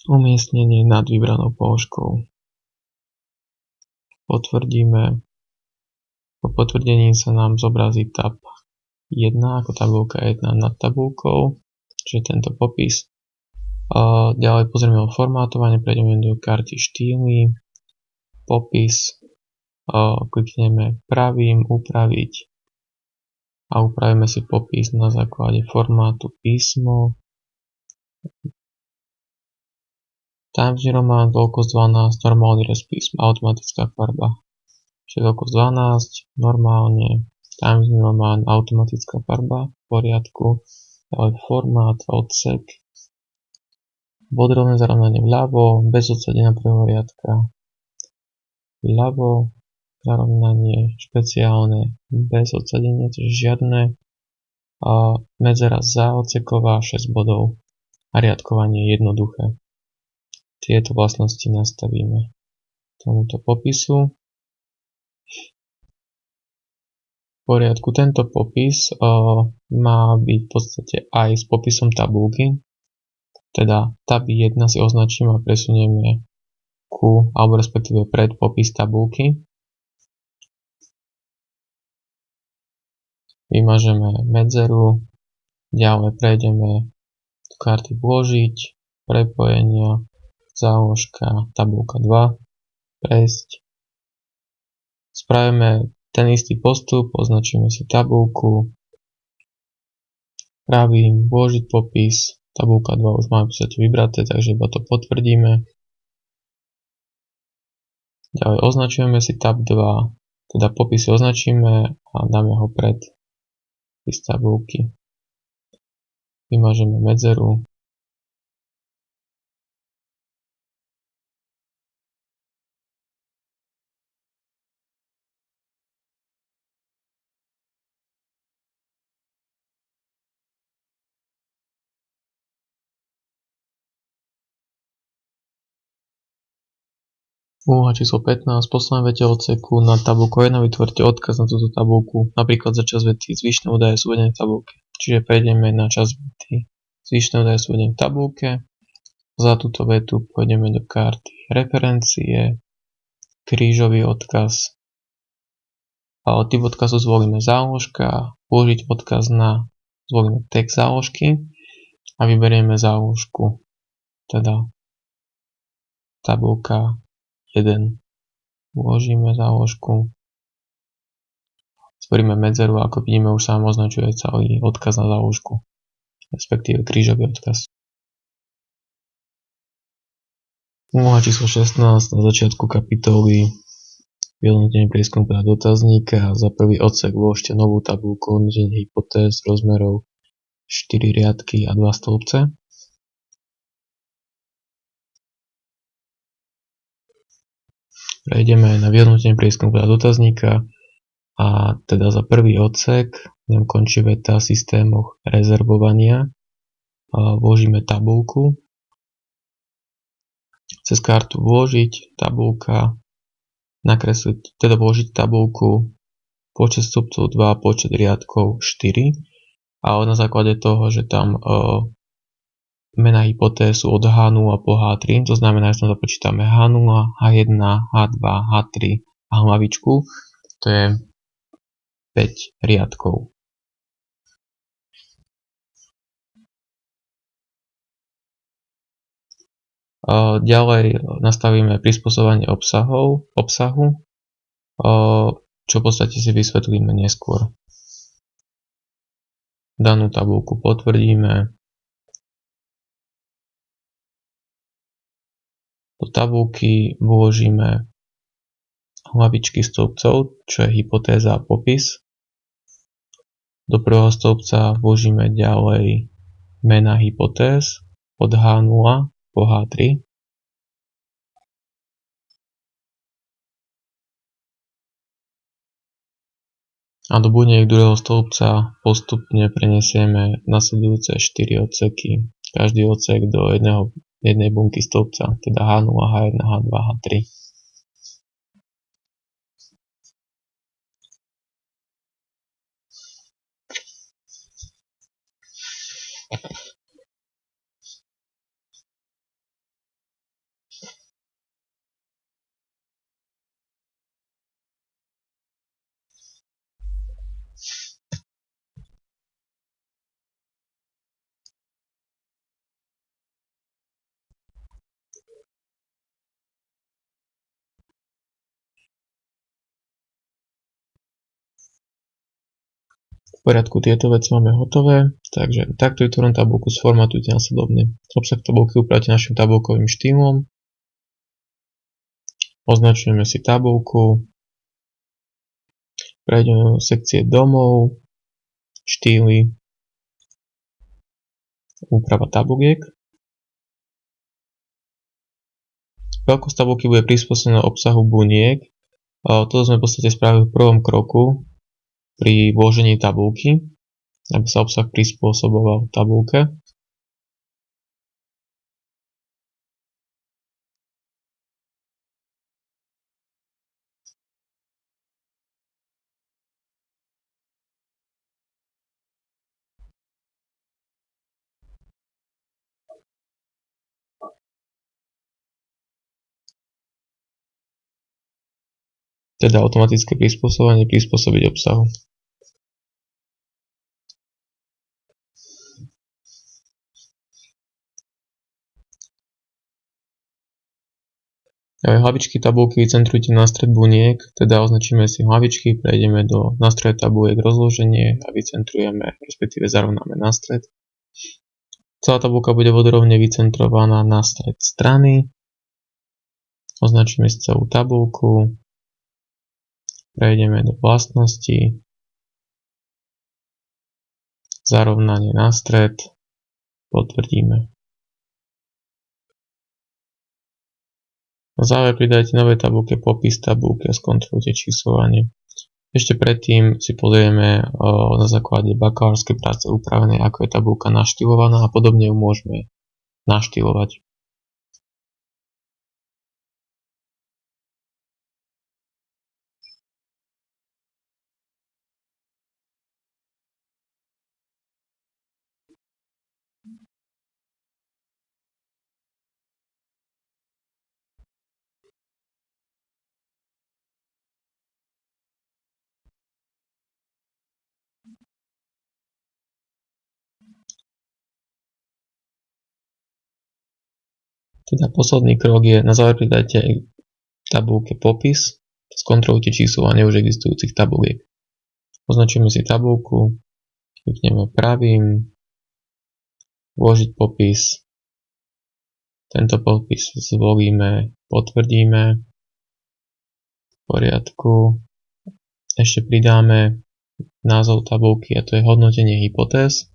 Speaker 1: umiestnenie nad vybranou položkou. Potvrdíme. Po potvrdení sa nám zobrazí tab 1 ako tabulka 1 nad tabulkou, čiže tento popis. Ďalej pozrieme o formátovanie, prejdeme do karty štýly, popis, klikneme pravým upraviť a upravíme si popis na základe formátu písmo. Times New Roman, veľkosť 12, normálny rez písma, automatická farba. Čiže veľkosť 12, normálne, Times New Roman, automatická farba, v poriadku. Ďalej formát, odsek, bodrovné zarovnanie vľavo, bez odsadenia prvého riadka, vľavo, zarovnanie špeciálne, bez odsadenia, čiže žiadne, medzera záodseková 6 bodov a riadkovanie jednoduché. Tieto vlastnosti nastavíme tomuto popisu. V poriadku, tento popis má byť v podstate aj s popisom tabulky, teda tab 1 si označíme a presunieme alebo respektíve pred popis tabulky. Vymažeme medzeru, ďalej prejdeme do karty vložiť, prepojenia, záložka, tabulka 2, prejsť. Spravíme ten istý postup, označíme si tabulku, pravým vložiť popis, tabulka 2 už máme v podstate vybraté, takže iba to potvrdíme. Ďalej označujeme si tab 2, teda popis označíme a dáme ho pred popis tabulky. Vymažeme medzeru. Úloha číslo 15. V poslednej vete odseku na tabulku 1 vytvorte odkaz na túto tabulku, napríklad za časť vety zvyšné údaje sú uvedené v tabulke. Čiže prejdeme na časť vety zvyšné údaje sú uvedené v tabulke. Za túto vetu pôjdeme do karty referencie, krížový odkaz. Typ odkazu zvolíme záložka, použiť odkaz na, zvolíme text záložky a vyberieme záložku, teda tabulka 1. Uložíme záložku. Stvoríme medzeru a ako vidíme už sa nám označuje celý odkaz na záložku, respektíve krížový odkaz. Úloha číslo 16. Na začiatku kapitoly vyhodnotenie prieskumu podľa dotazníka. Za prvý odsek vložte novú tabulku hodnotenia hypotéz rozmerov 4 riadky a 2 stĺpce. Prejdeme na vyhodnotenie prieskumu podľa dotazníka a teda za prvý odsek nám končí veta v systémoch rezervovania. Vložíme tabulku. Cez kartu vložiť tabulka, nakresliť, teda vložiť tabulku, počet stĺpcov 2, počet riadkov 4, ale na základe toho, že tam mená hypotéz sú od H0 po H3, to znamená, že tam započítame H0, H1, H2, H3 a hlavičku, to je 5 riadkov. Ďalej nastavíme prispôsobenie obsahu, čo v podstate si vysvetlíme neskôr. Danú tabulku potvrdíme. Do tabulky vložíme hlavičky stĺpcov, čo je hypotéza a popis. Do prvého stĺpca vložíme ďalej mená hypotéz od H0 po H3. A do buniek druhého stĺpca postupne prenesieme nasledujúce 4 odseky. Každý odsek do jednej bunky stĺpca, teda H0, H1, H2, H3. V poriadku, tieto veci máme hotové, takže takto vytvorím tabuľku sformatujte nasledovne. Obsah tabuľky upravte našim tabuľkovým štýlom. Označujeme si tabuľku. Prejdeme do sekcie domov, štýly, úprava tabuliek. Veľkosť tabuľky bude prispôsobená obsahu buniek. Toto sme v podstate spravili v prvom kroku pri vložení tabuľky, aby sa obsah prispôsoboval tabuľke. Teda automatické prispôsobenie prispôsobiť obsahu. Hlavičky tabuľky vycentrujte na stred buniek, teda označíme si hlavičky, prejdeme do nástroja tabuliek rozloženie a vycentrujeme, respektíve zarovnáme na stred. Celá tabuľka bude vodorovne vycentrovaná na stred strany. Označíme si celú tabuľku. Prejdeme do vlastností, zarovnanie na stred, potvrdíme. Na záver pridajte nové tabuľke popis tabuľky a skontrolujte číslovanie. Ešte predtým si pozrieme na základe bakalárskej práce upravenej, ako je tabuľka naštylovaná a podobne ju môžeme naštilovať. Teda posledný krok je, na záver pridajte tabuľke popis, skontrolujte číslovanie už existujúcich tabuliek. Označíme si tabuľku, klikneme pravým, vložiť popis, tento popis zvolíme, potvrdíme, v poriadku, ešte pridáme názov tabuľky a to je hodnotenie hypotéz.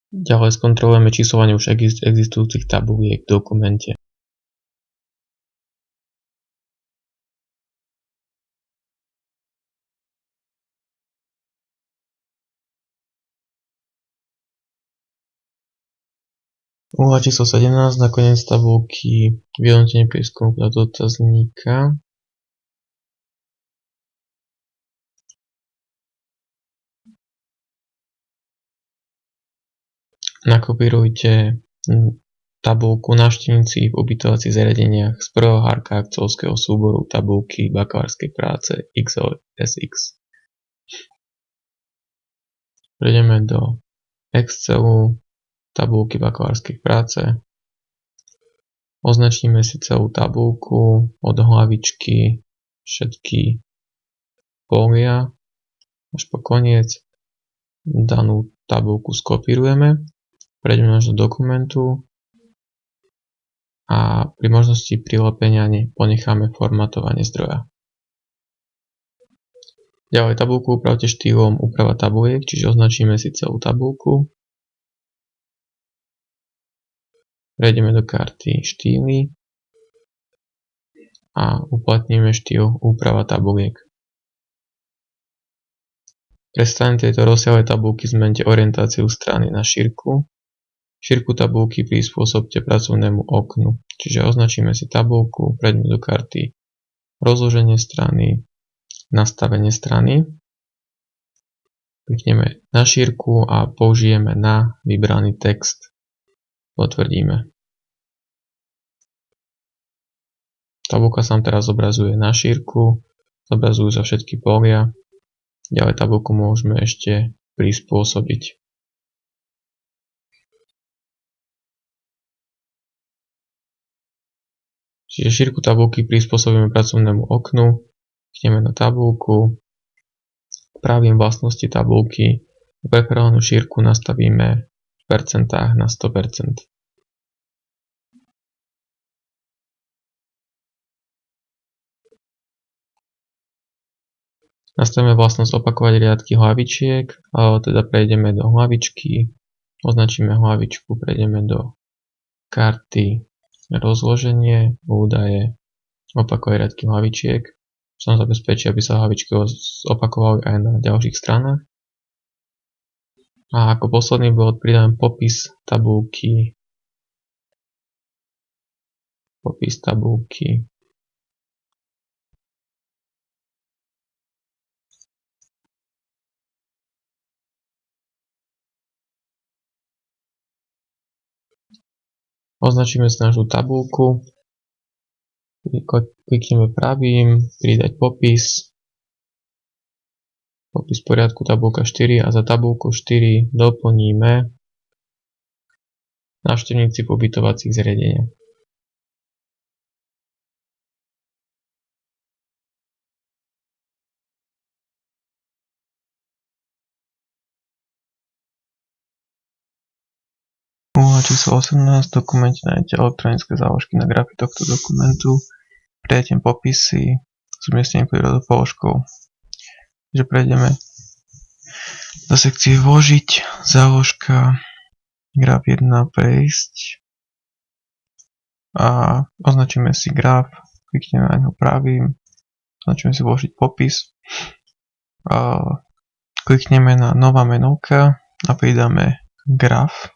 Speaker 1: Ďalej skontrolujeme číslovanie už existujúcich tabuliek v dokumente. Úloha číslo 17 na koniec tabuľky vyhodnotenie prieskumu podľa dotazníka. Nakopírujte tabuľku návštevníci v ubytovacích zariadeniach z prvého hárka akciovského súboru tabuľky bakalárskej práce XOSX. Prejdeme do Excelu, tabuľky bakalárskej práce. Označíme si celú tabuľku od hlavičky, všetky pólia až po koniec. Danú tabuľku skopírujeme. Prejdeme až do dokumentu a pri možnosti prilepenia ponecháme formatovanie zdroja. Ďalej tabuľku upravte štýlom úprava tabuliek, čiže označíme si celú tabuľku. Prejdeme do karty štýly a uplatníme štýl úprava tabuliek. Pre strany tejto rozsiahlej tabuľky zmeňte orientáciu strany na šírku. Šírku tabulky prispôsobte pracovnému oknu. Čiže označíme si tabulku, prejdeme do karty rozloženie strany, nastavenie strany, klikneme na šírku a použijeme na vybraný text. Potvrdíme. Tabulka sa nám teraz zobrazuje na šírku, zobrazujú sa všetky polia. Ďalej tabulku môžeme ešte prispôsobiť. Čiže šírku tabulky prispôsobíme pracovnému oknu, klikneme na tabulku, pravím vlastnosti tabulky, preferovanú šírku nastavíme v percentách na 100%. Nastavíme vlastnosť opakovať riadky hlavičiek, teda prejdeme do hlavičky, označíme hlavičku, prejdeme do karty rozloženie, údaje, opakovať riadky hlavičiek. Som zabezpečí, aby sa hlavičky opakovali aj na ďalších stranách. A ako posledný bod pridáme popis tabulky. Označíme si našu tabulku, klikneme pravým, pridať popis poriadku tabulka 4 a za tabulku 4 doplníme návštevníci pobytovacích zariadenia. Úloha číslo 18. V dokumente nájdete elektronické záložky na grafy tohto dokumentu. Prijatem popisy s umiestnením prírodou položkou. Takže prejdeme do sekcie Vložiť, záložka, graf 1 prejsť a označíme si graf, klikneme na ňo pravým, označíme si Vložiť popis, klikneme na nová menovka a pridáme graf.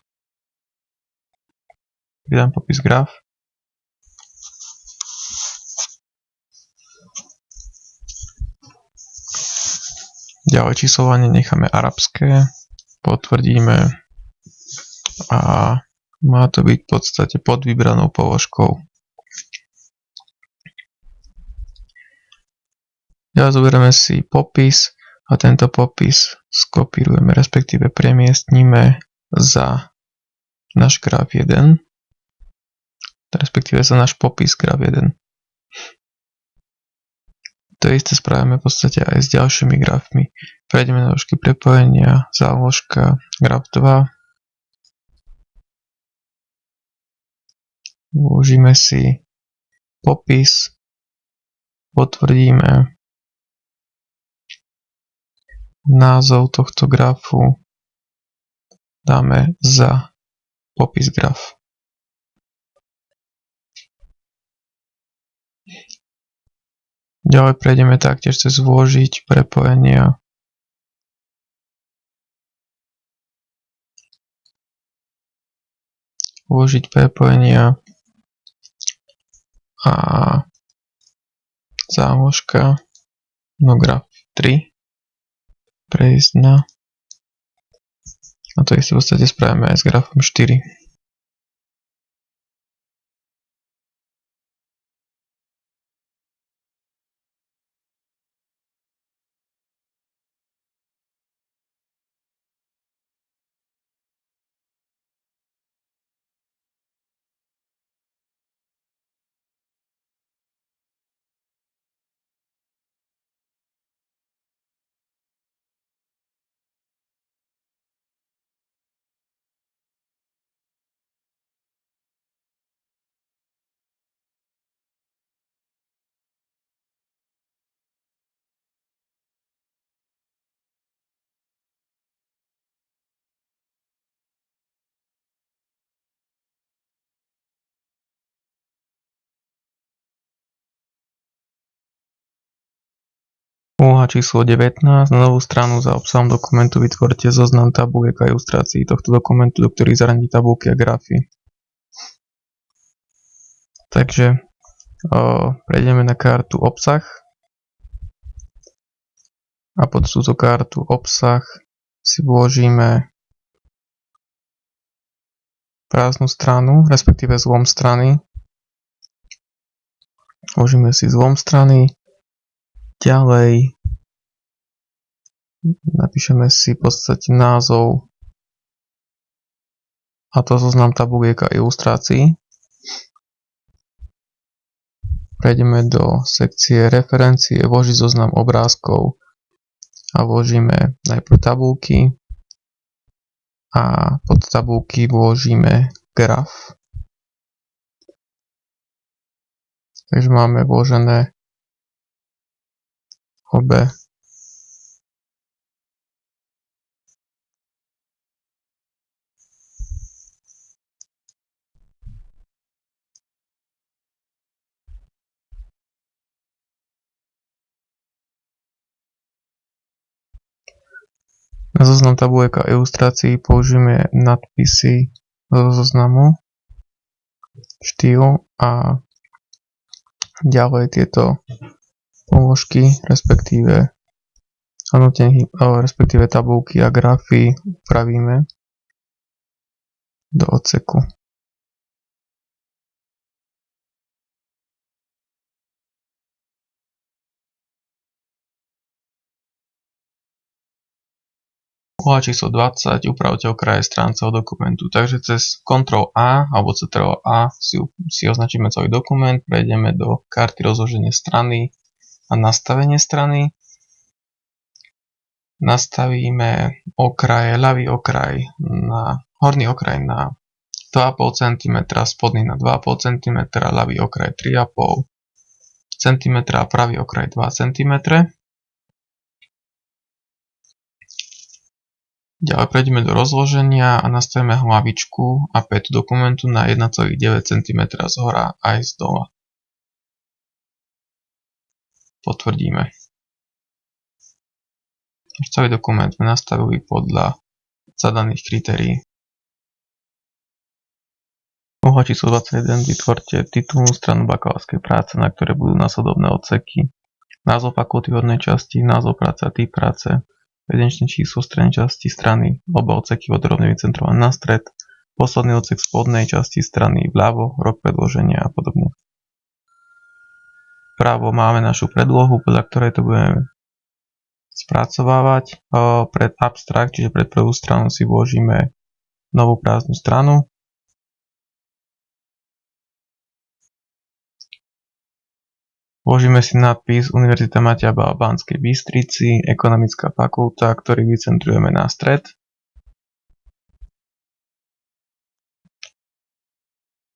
Speaker 1: Pridám popis graf. Ďalej číslovanie necháme arabské. Potvrdíme. A má to byť v podstate pod vybranou položkou. Ďalej zoberieme si popis a tento popis skopírujeme, respektíve premiestnime za náš graf 1. Respektíve za náš popis graf 1. To isté spravíme v podstate aj s ďalšími grafmi. Prejdeme na dĺžky prepojenia, záložka, graf 2. Vložíme si popis, potvrdíme názov tohto grafu, dáme za popis graf. Ďalej prejdeme taktiež cez Vložiť, prepojenia. Vložiť prepojenia a záložka, graf 3, prejsť na, a to isté v podstate spravíme aj s grafom 4. Úloha číslo 19. Na novú stranu za obsahom dokumentu vytvorte zoznam tabuliek a ilustrácií tohto dokumentu, do ktorých zaradíte tabulky a grafy. Takže prejdeme na kartu obsah a pod túto kartu obsah si vložíme prázdnu stranu, respektíve zlom strany. Vložíme si zlom strany. Ďalej napíšeme si v podstate názov a to zoznam tabuliek a ilustrácií. Prejdeme do sekcie referencie, vložiť zoznam obrázkov a vložíme najprv tabulky a pod tabulky vložíme graf. Takže máme vložené obe. Na zoznam tabuliek a ilustrácií použijeme nadpisy zo zoznamu, štýl a ďalej tieto položky, respektíve tabulky a grafy upravíme do odseku. Úloha číslo 20. Upravte okraje strán celého dokumentu. Takže cez Ctrl A alebo Ctrl A si označíme celý dokument, prejdeme do karty rozloženie strany a nastavenie strany. Nastavíme okraje, ľavý okraj horný okraj na 2,5 cm, spodný na 2,5 cm, ľavý okraj 3,5 cm a pravý okraj 2 cm. Ďalej prejdeme do rozloženia a nastavíme hlavičku a päť dokumentu na 1,9 cm zhora aj zdola. Potvrdíme. Celý dokument sme nastavili podľa zadaných kritérií. Úloha číslo 21. Vytvorte titulnú stranu bakalárskej práce, na ktorej budú nasledovné odseky. Názov fakulty hodnej časti, názov práce a typ práce, evidenčné číslo strednej časti strany, oba odseky vodorovne vycentrované na stred, posledný odsek spodnej časti strany vľavo, rok predloženia a podobne. Vpravo máme našu predlohu, podľa ktorej to budeme spracovávať. Pred abstrakt, čiže pred prvú stranu si vložíme novú prázdnu stranu. Vložíme si nadpis Univerzita Mateja Bála v Banskej Bystrici, ekonomická fakulta, ktorý vycentrujeme na stred.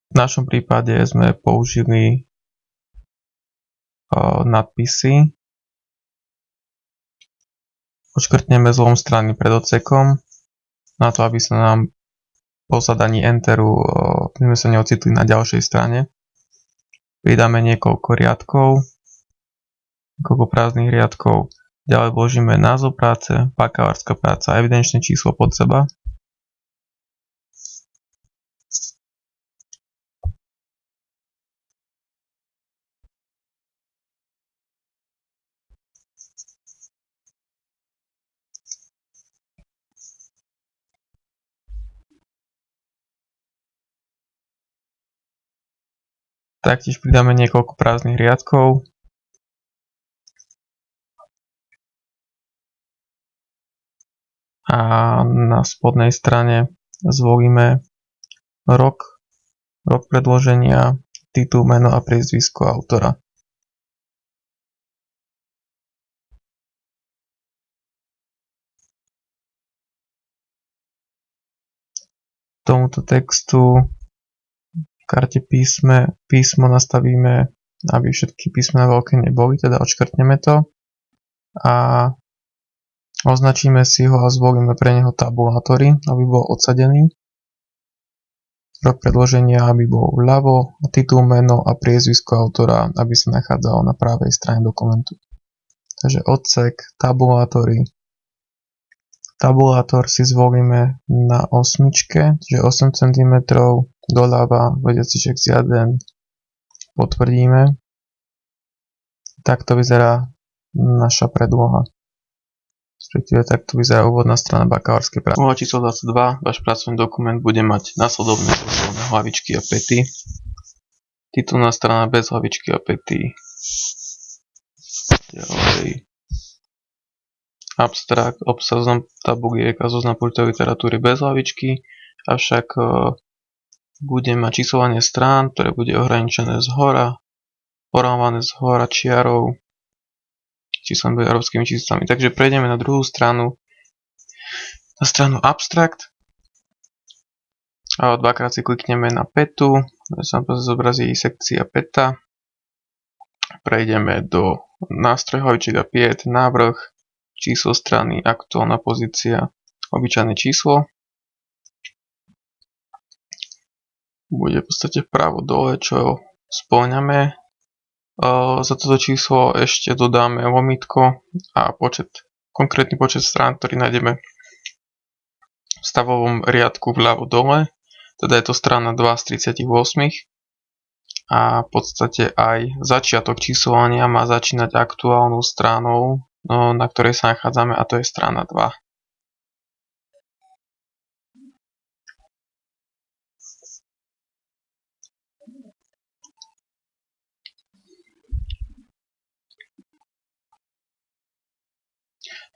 Speaker 1: V našom prípade sme použili nadpisy. Odškrtneme zlom strany pred odsekom, na to, aby sa nám po zadaní Enteru sme sa neocitli na ďalšej strane. Pridáme niekoľko riadkov, niekoľko prázdnych riadkov. Ďalej vložíme názov práce, bakalárska práca a evidenčné číslo pod seba. Taktiež pridáme niekoľko prázdnych riadkov. A na spodnej strane zvolíme rok predloženia, titul, meno a priezvisko autora. Tomuto textu v karte písmo nastavíme, aby všetky písmená veľké neboli, teda odškrtneme to a označíme si ho a zvolíme pre neho tabulátory, aby bol odsadený. Rok predloženia, aby bol vľavo, titul, meno a priezvisko autora, aby sa nachádzalo na pravej strane dokumentu. Takže odsek tabulátory. Tabulátor si zvolíme na 8, čiže 8 cm doľava, vediaci check 1, potvrdíme. Takto vyzerá naša predloha. Respektíve takto vyzerá úvodná strana bakalárskej práce. Úloha číslo 22. Váš pracovný dokument bude mať nasledovné hlavičky a pety. Titulná strana bez hlavičky a pety. Ďalej. Abstrakt, obsah, zoznam tabuliek a zoznam počítačovej literatúry bez hlavičky, avšak bude mať číslovanie strán, ktoré bude ohraničené zhora, porovnávané zhora čiarou, číslom európskymi číslami. Takže prejdeme na druhú stranu, na stranu abstrakt. A dvakrát si klikneme na petu, sa nám zobrazí sekcia peta. Prejdeme do nástroj hlavičiek a piet, návrh, číslo strany, aktuálna pozícia, obyčajné číslo. Bude v podstate vpravo dole, čo spĺňame. Za toto číslo ešte dodáme lomitko a konkrétny počet strán, ktorý nájdeme v stavovom riadku vľavo dole. Teda je to strana 2 z 38. A v podstate aj začiatok číslovania má začínať aktuálnou stranou, na ktorej sa nachádzame, a to je strana 2.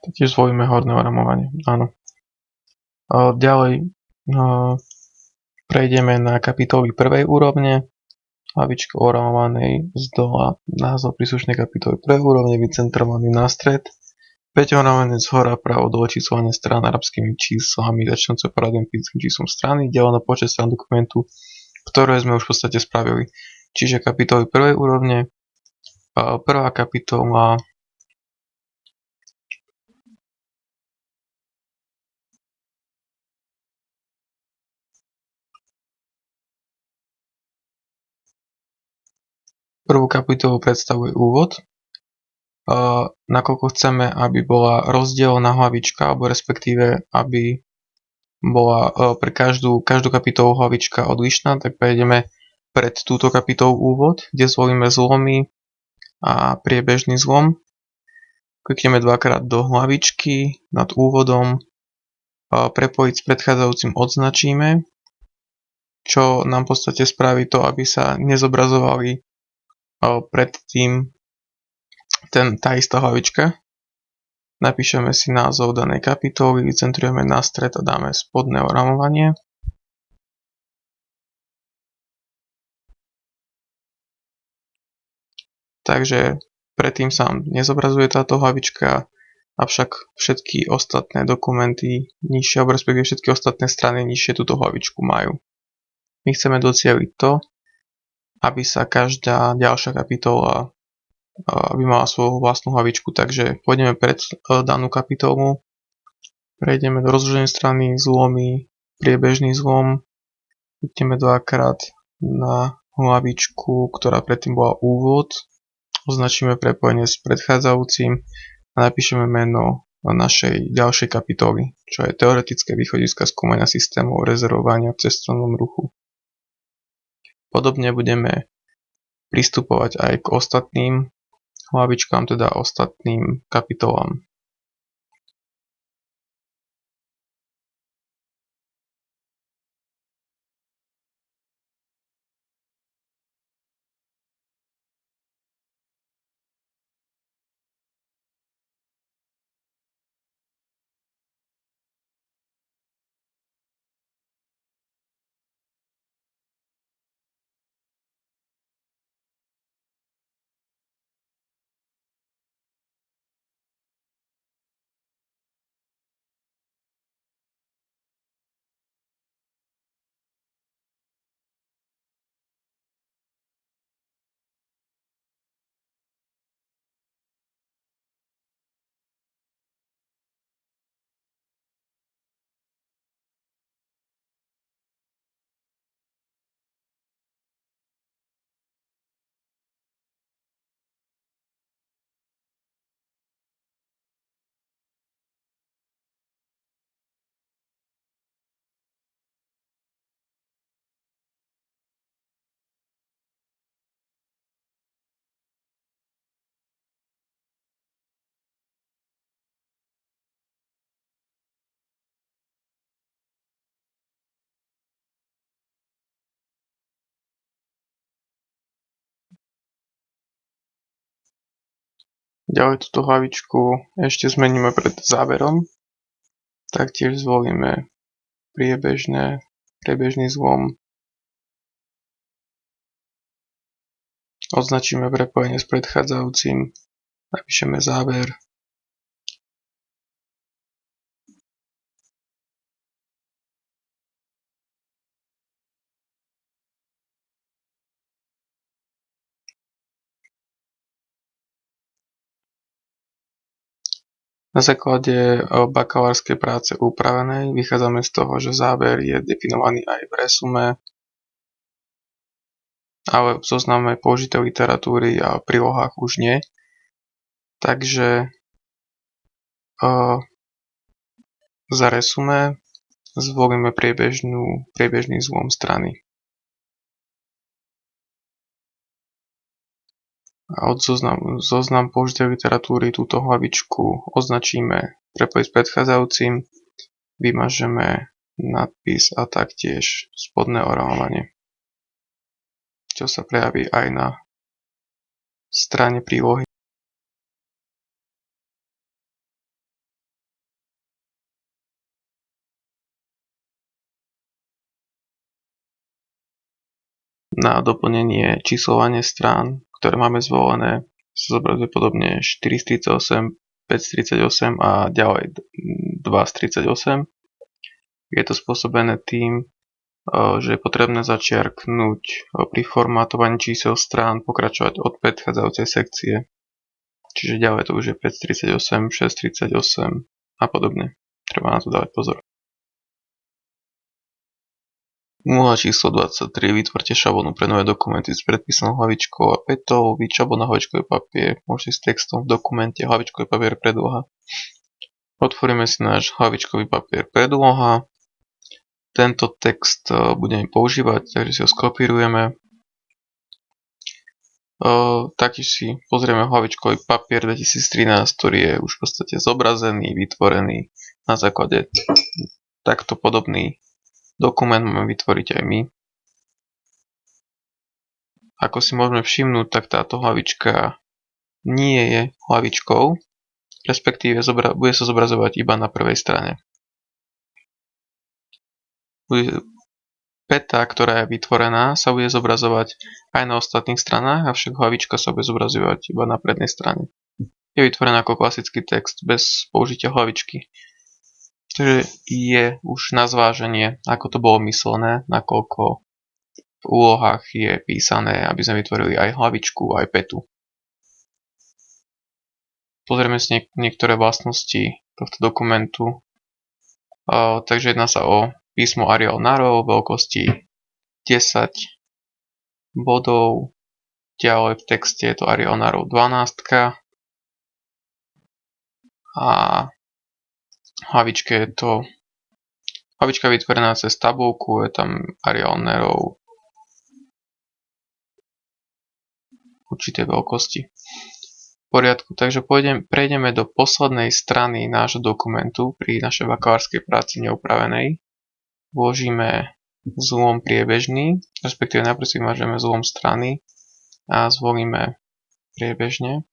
Speaker 1: Taktiež zvolíme horné oramovanie. Áno. Ďalej prejdeme na kapitoly prvej úrovne. Hlavička oramovanej z dola, názov príslušnej kapitoly prvej úrovne vycentrovaný na stred. 5 oramované z hora pravo dole číslovanie strán arabskými číslami začnúce poradným fyzickým číslom strany, delené počet strán dokumentu, ktoré sme už v podstate spravili. Čiže kapitoly prvej úrovne. Prvá kapitola Prvú kapitolu predstavuje úvod, nakoľko chceme, aby bola rozdielna hlavička, alebo respektíve, aby bola pre každú kapitolu hlavička odlišná, tak prejdeme pred túto kapitolu úvod, kde zvolíme zlomy a priebežný zlom. Klikneme dvakrát do hlavičky nad úvodom, prepojiť s predchádzajúcim odznačíme, čo nám v podstate spraví to, aby sa nezobrazovali predtým tá istá hlavička. Napíšeme si názov danej kapitoly, vycentrujeme na stred a dáme spodné oramovanie. Takže predtým sa nezobrazuje táto hlavička, avšak všetky ostatné dokumenty nižšie, alebo respektíve všetky ostatné strany nižšie túto hlavičku majú. My chceme docieliť to, aby sa každá ďalšia kapitola aby mala svoju vlastnú hlavičku, takže pôjdeme pred danú kapitolu, prejdeme do rozloženej strany, zlomy, priebežný zlom, klikneme dvakrát na hlavičku, ktorá predtým bola úvod, označíme prepojenie s predchádzajúcim a napíšeme meno našej ďalšej kapitoly, čo je teoretické východiska skúmania systémov rezervovania v cestovnom ruchu. Podobne budeme pristupovať aj k ostatným hlavičkám, teda ostatným kapitolám.
Speaker 2: Ďalej túto hlavičku ešte zmeníme pred záverom. Taktiež zvolíme priebežný zlom. Označíme prepojenie s predchádzajúcim. Napíšeme záver. Na základe bakalárskej práce upravenej vychádzame z toho, že záver je definovaný aj v resume, ale v zozname použitej literatúry a v prílohách už nie. Takže za resume zvolíme priebežný zlom strany. A od zoznam použitej literatúry túto hlavičku označíme prepoj s predchádzajúcim, vymažeme nadpis a taktiež spodné orámovanie, čo sa prejaví aj na strane prílohy. Na doplnenie číslovanie strán, ktoré máme zvolené, sa zobrazuje podobne 438, 538 a ďalej 238. Je to spôsobené tým, že je potrebné začiarknúť pri formátovaní čísel strán pokračovať od predchádzajúcej sekcie. Čiže ďalej to už je 538, 638 a podobne. Treba na to dávať pozor. Úloha číslo 23. Vytvorte šablónu pre nové dokumenty s predpísanou hlavičkou a petou. Šablóna hlavičkový papier. Môžete s textom v dokumente hlavičkový papier predloha. Otvoríme si náš hlavičkový papier predloha. Tento text budeme používať, takže si ho skopírujeme. Taktiež si pozrieme hlavičkový papier 2013, ktorý je už v podstate zobrazený, vytvorený na základe takto podobný dokument máme vytvoriť aj my. Ako si môžeme všimnúť, tak táto hlavička nie je hlavičkou, respektíve bude sa zobrazovať iba na prvej strane. Peta, ktorá je vytvorená, sa bude zobrazovať aj na ostatných stranách, avšak hlavička sa bude zobrazovať iba na prednej strane. Je vytvorená ako klasický text bez použitia hlavičky. Takže je už na zváženie, ako to bolo myslené, nakoľko v úlohách je písané, aby sme vytvorili aj hlavičku, aj petu. Pozrieme si niektoré vlastnosti tohto dokumentu. Takže jedná sa o písmo Arial Narrow veľkosti 10 bodov. Ďalej v texte je to Arial Narrow 12. A hlavička vytvorená cez tabulku, je tam Arial Narrow určitej veľkosti. V poriadku, takže prejdeme do poslednej strany nášho dokumentu pri našej bakalárskej práci neupravenej. Vložíme zlom priebežný, respektíve najprv si vymažeme zlom strany a zvolíme priebežne.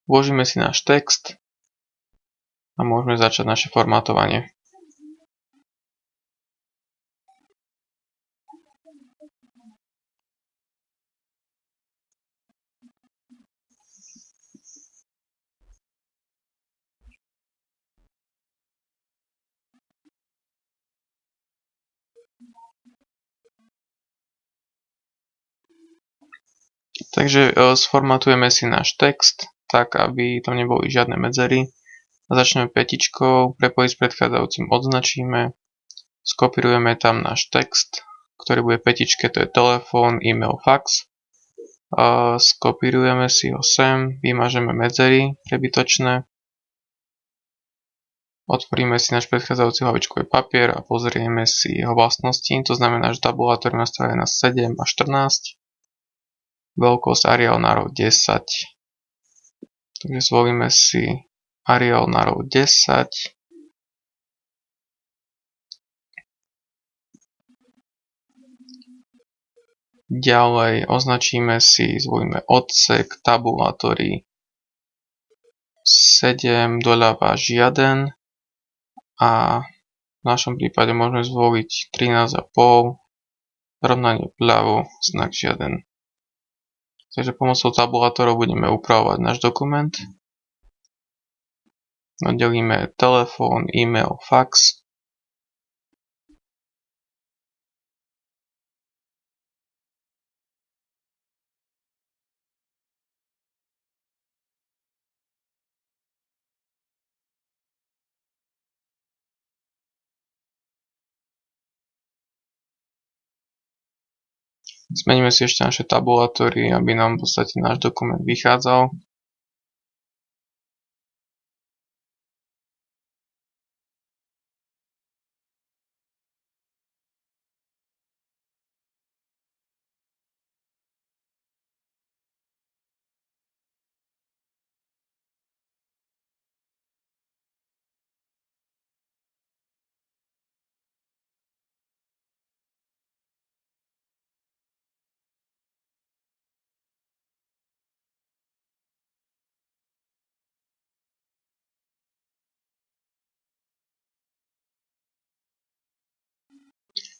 Speaker 2: Vložíme si náš text a môžeme začať naše formátovanie. Takže sformatujeme si náš text tak, aby tam neboli žiadne medzery. Začneme petičkou, prepojiť s predchádzajúcim odznačíme, skopírujeme tam náš text, ktorý bude petičke, to je telefón, e-mail, fax. Skopírujeme si ho sem, vymažeme medzery prebytočné. Otvoríme si náš predchádzajúci hlavičkový papier a pozrieme si jeho vlastnosti, to znamená, že tabulátor je nastavený na 7 a 14. Veľkosť Arial Narrow 10. Takže zvolíme si Arial Narrow 10. Ďalej označíme si, zvolíme odsek, tabulátory 7, doľava žiaden a v našom prípade môžeme zvoliť 13,5, rovnanie vľavo, znak žiaden. Takže pomocou tabulátorov budeme upravovať náš dokument. Oddelíme telefón, e-mail, fax. Zmeníme si ešte naše tabulátory, aby nám v podstate náš dokument vychádzal.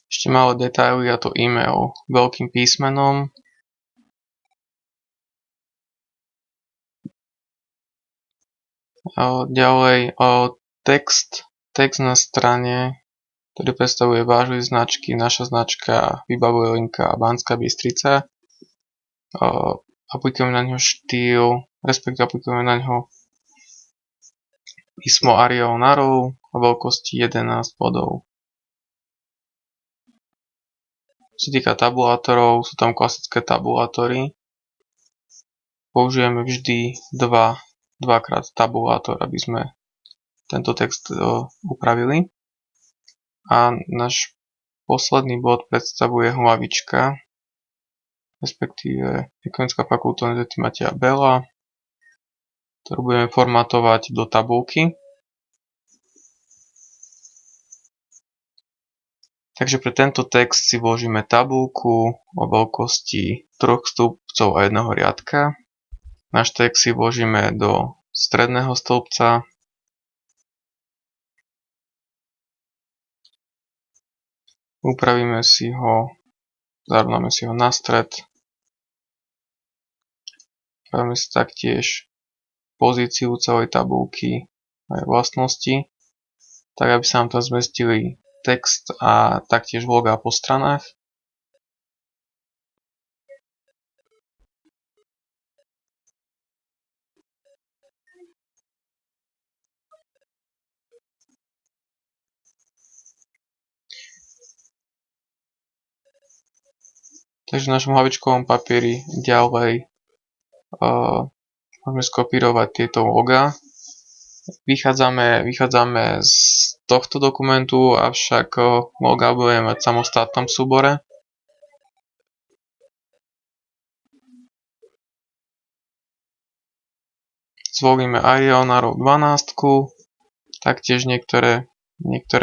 Speaker 2: Ešte malé detaily, a to e-mail veľkým písmenom. Ďalej text na strane, ktorý predstavuje vážne značky, naša značka, vybavuje linka Banská Bystrica. Aplikujeme na ňo štýl, respektíve aplikujeme na ňo písmo Arial Narrow o veľkosti 11 bodov. Čo sa týka tabulátorov, sú tam klasické tabulátory. Použijeme vždy dvakrát tabulátor, aby sme tento text upravili. A náš posledný bod predstavuje hlavička, respektíve Ekonomická fakulta Univerzity Mateja Bela, ktorú budeme formátovať do tabulky. Takže pre tento text si vložíme tabulku o veľkosti 3 stĺpcov a 1 riadka. Náš text si vložíme do stredného stĺpca. Upravíme si ho, zarovnáme si ho na stred. Upravíme si taktiež pozíciu celej tabulky a jej vlastnosti, tak aby sa nám tam zmestili text a taktiež logá po stranách. Takže v našom hlavičkovom papieri ďalej môžeme skopírovať tieto logá. Vychádzame z tohto dokumentu, avšak logá budeme mať v samostatnom súbore. Zvolíme Arial Narrow 12, taktiež niektoré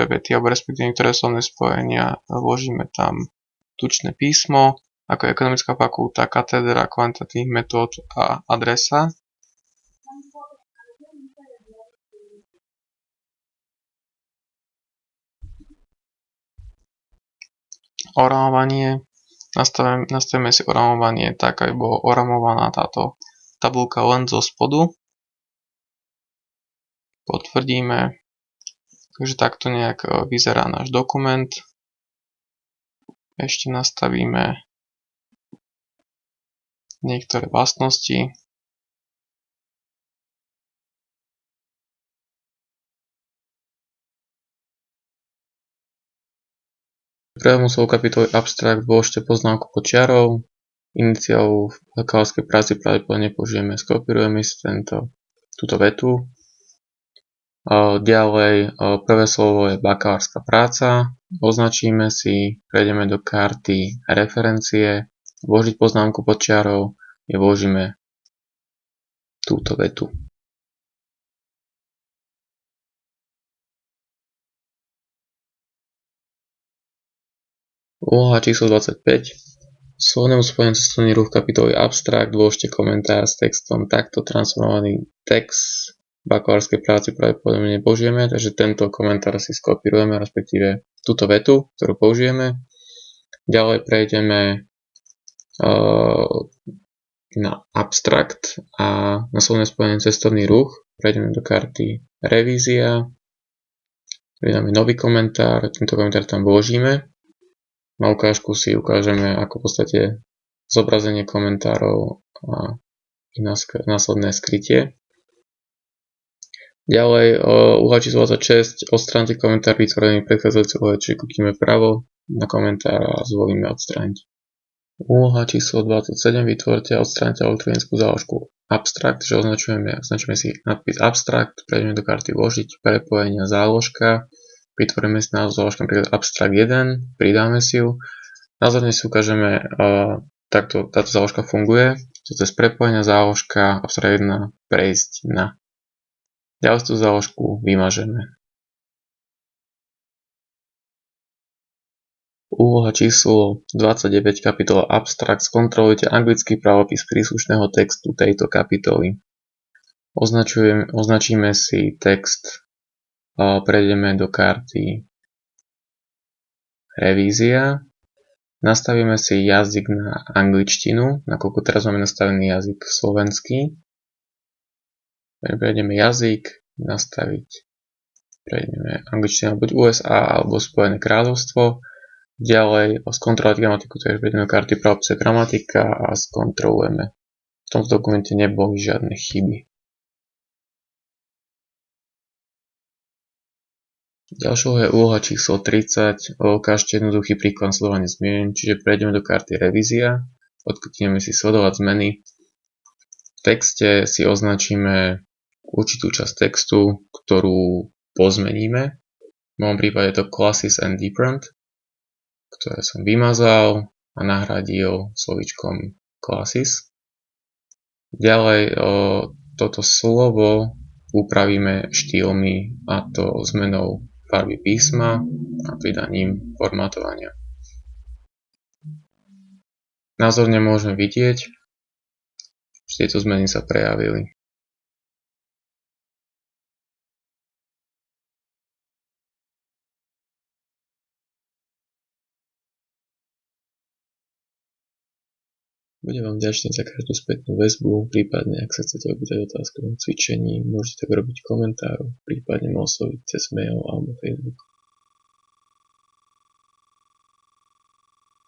Speaker 2: vety, alebo respektíve niektoré slovné spojenia vložíme tam tučné písmo, ako Ekonomická fakulta, katedra kvantitatívnych metód a adresa. Oramovanie. Nastavíme si oramovanie tak, aby bola oramovaná táto tabuľka len zo spodu. Potvrdíme. Takže takto nejak vyzerá náš dokument. Ešte nastavíme niektoré vlastnosti.
Speaker 1: Prvému slovu kapitoly Abstract vložte poznámku počiarov. Iniciálu v lekárskej práci pravdepodobne použijeme. Skopírujeme si túto vetu. Ďalej, prvé slovo je bakalárska práca. Označíme si, prejdeme do karty referencie, vložiť poznámku počiarov a vložíme túto vetu. Úloha číslo 25. Slovnému spojeniu cestovný ruch kapitoly Abstract vložte komentár s textom takto transformovaný text v bakalárskej práci pravdepodobne použijeme, takže tento komentár si skopírujeme, respektíve túto vetu, ktorú použijeme. Ďalej prejdeme na Abstract a na slovné spojenie cestovný ruch. Prejdeme do karty Revízia. Pridáme nový komentár, tento komentár tam vložíme. Na ukážku si ukážeme ako v podstate zobrazenie komentárov a následné skrytie. Ďalej úloha číslo 26, odstráňte komentár vytvorený predchádzajúcej úlohe, čiže klikneme vpravo na komentár a zvolíme odstrániť. Úloha číslo 27, vytvorte a odstráňte elektronickú záložku Abstract, že označíme si nadpis Abstract, prejdeme do karty Vložiť, prepojenia záložka, vytvoríme si názov záložka napríklad Abstract 1, pridáme si ju, názorne si ukážeme, takto táto záložka funguje, cez prepojenia záložka Abstract 1 prejsť na. Ďalej tú záložku vymažeme. Úloha číslo 29, kapitola Abstract, skontrolujte anglický pravopis príslušného textu tejto kapitoly. Označíme si text, prejdeme do karty Revízia, nastavíme si jazyk na angličtinu, nakoľko teraz máme nastavený jazyk slovenský. Prejdeme jazyk, prejdeme angličtina buď USA alebo Spojené kráľovstvo. Ďalej skontrolovať gramatiku, takže prejdeme do karty pravopis gramatika a skontrolujeme. V tomto dokumente neboli žiadne chyby. Ďalšou je úloha číslo 30, ukážte jednoduchý príklad sledovania zmien, čiže prejdeme do karty Revízia, odklikneme si sledovať zmeny. V texte si označíme určitú časť textu, ktorú pozmeníme. V mojom prípade je to classes and different, ktoré som vymazal a nahradil slovíčkom classes. Ďalej toto slovo upravíme štýlmi, a to zmenou farby písma a pridaním formátovania. Názorne môžeme vidieť, že tieto zmeny sa prejavili. Budem vám vďačný za každú spätnú väzbu, prípadne ak sa chcete opýtať otázku o cvičení, môžete tak robiť v komentároch, prípadne ma osloviť cez mail alebo Facebook.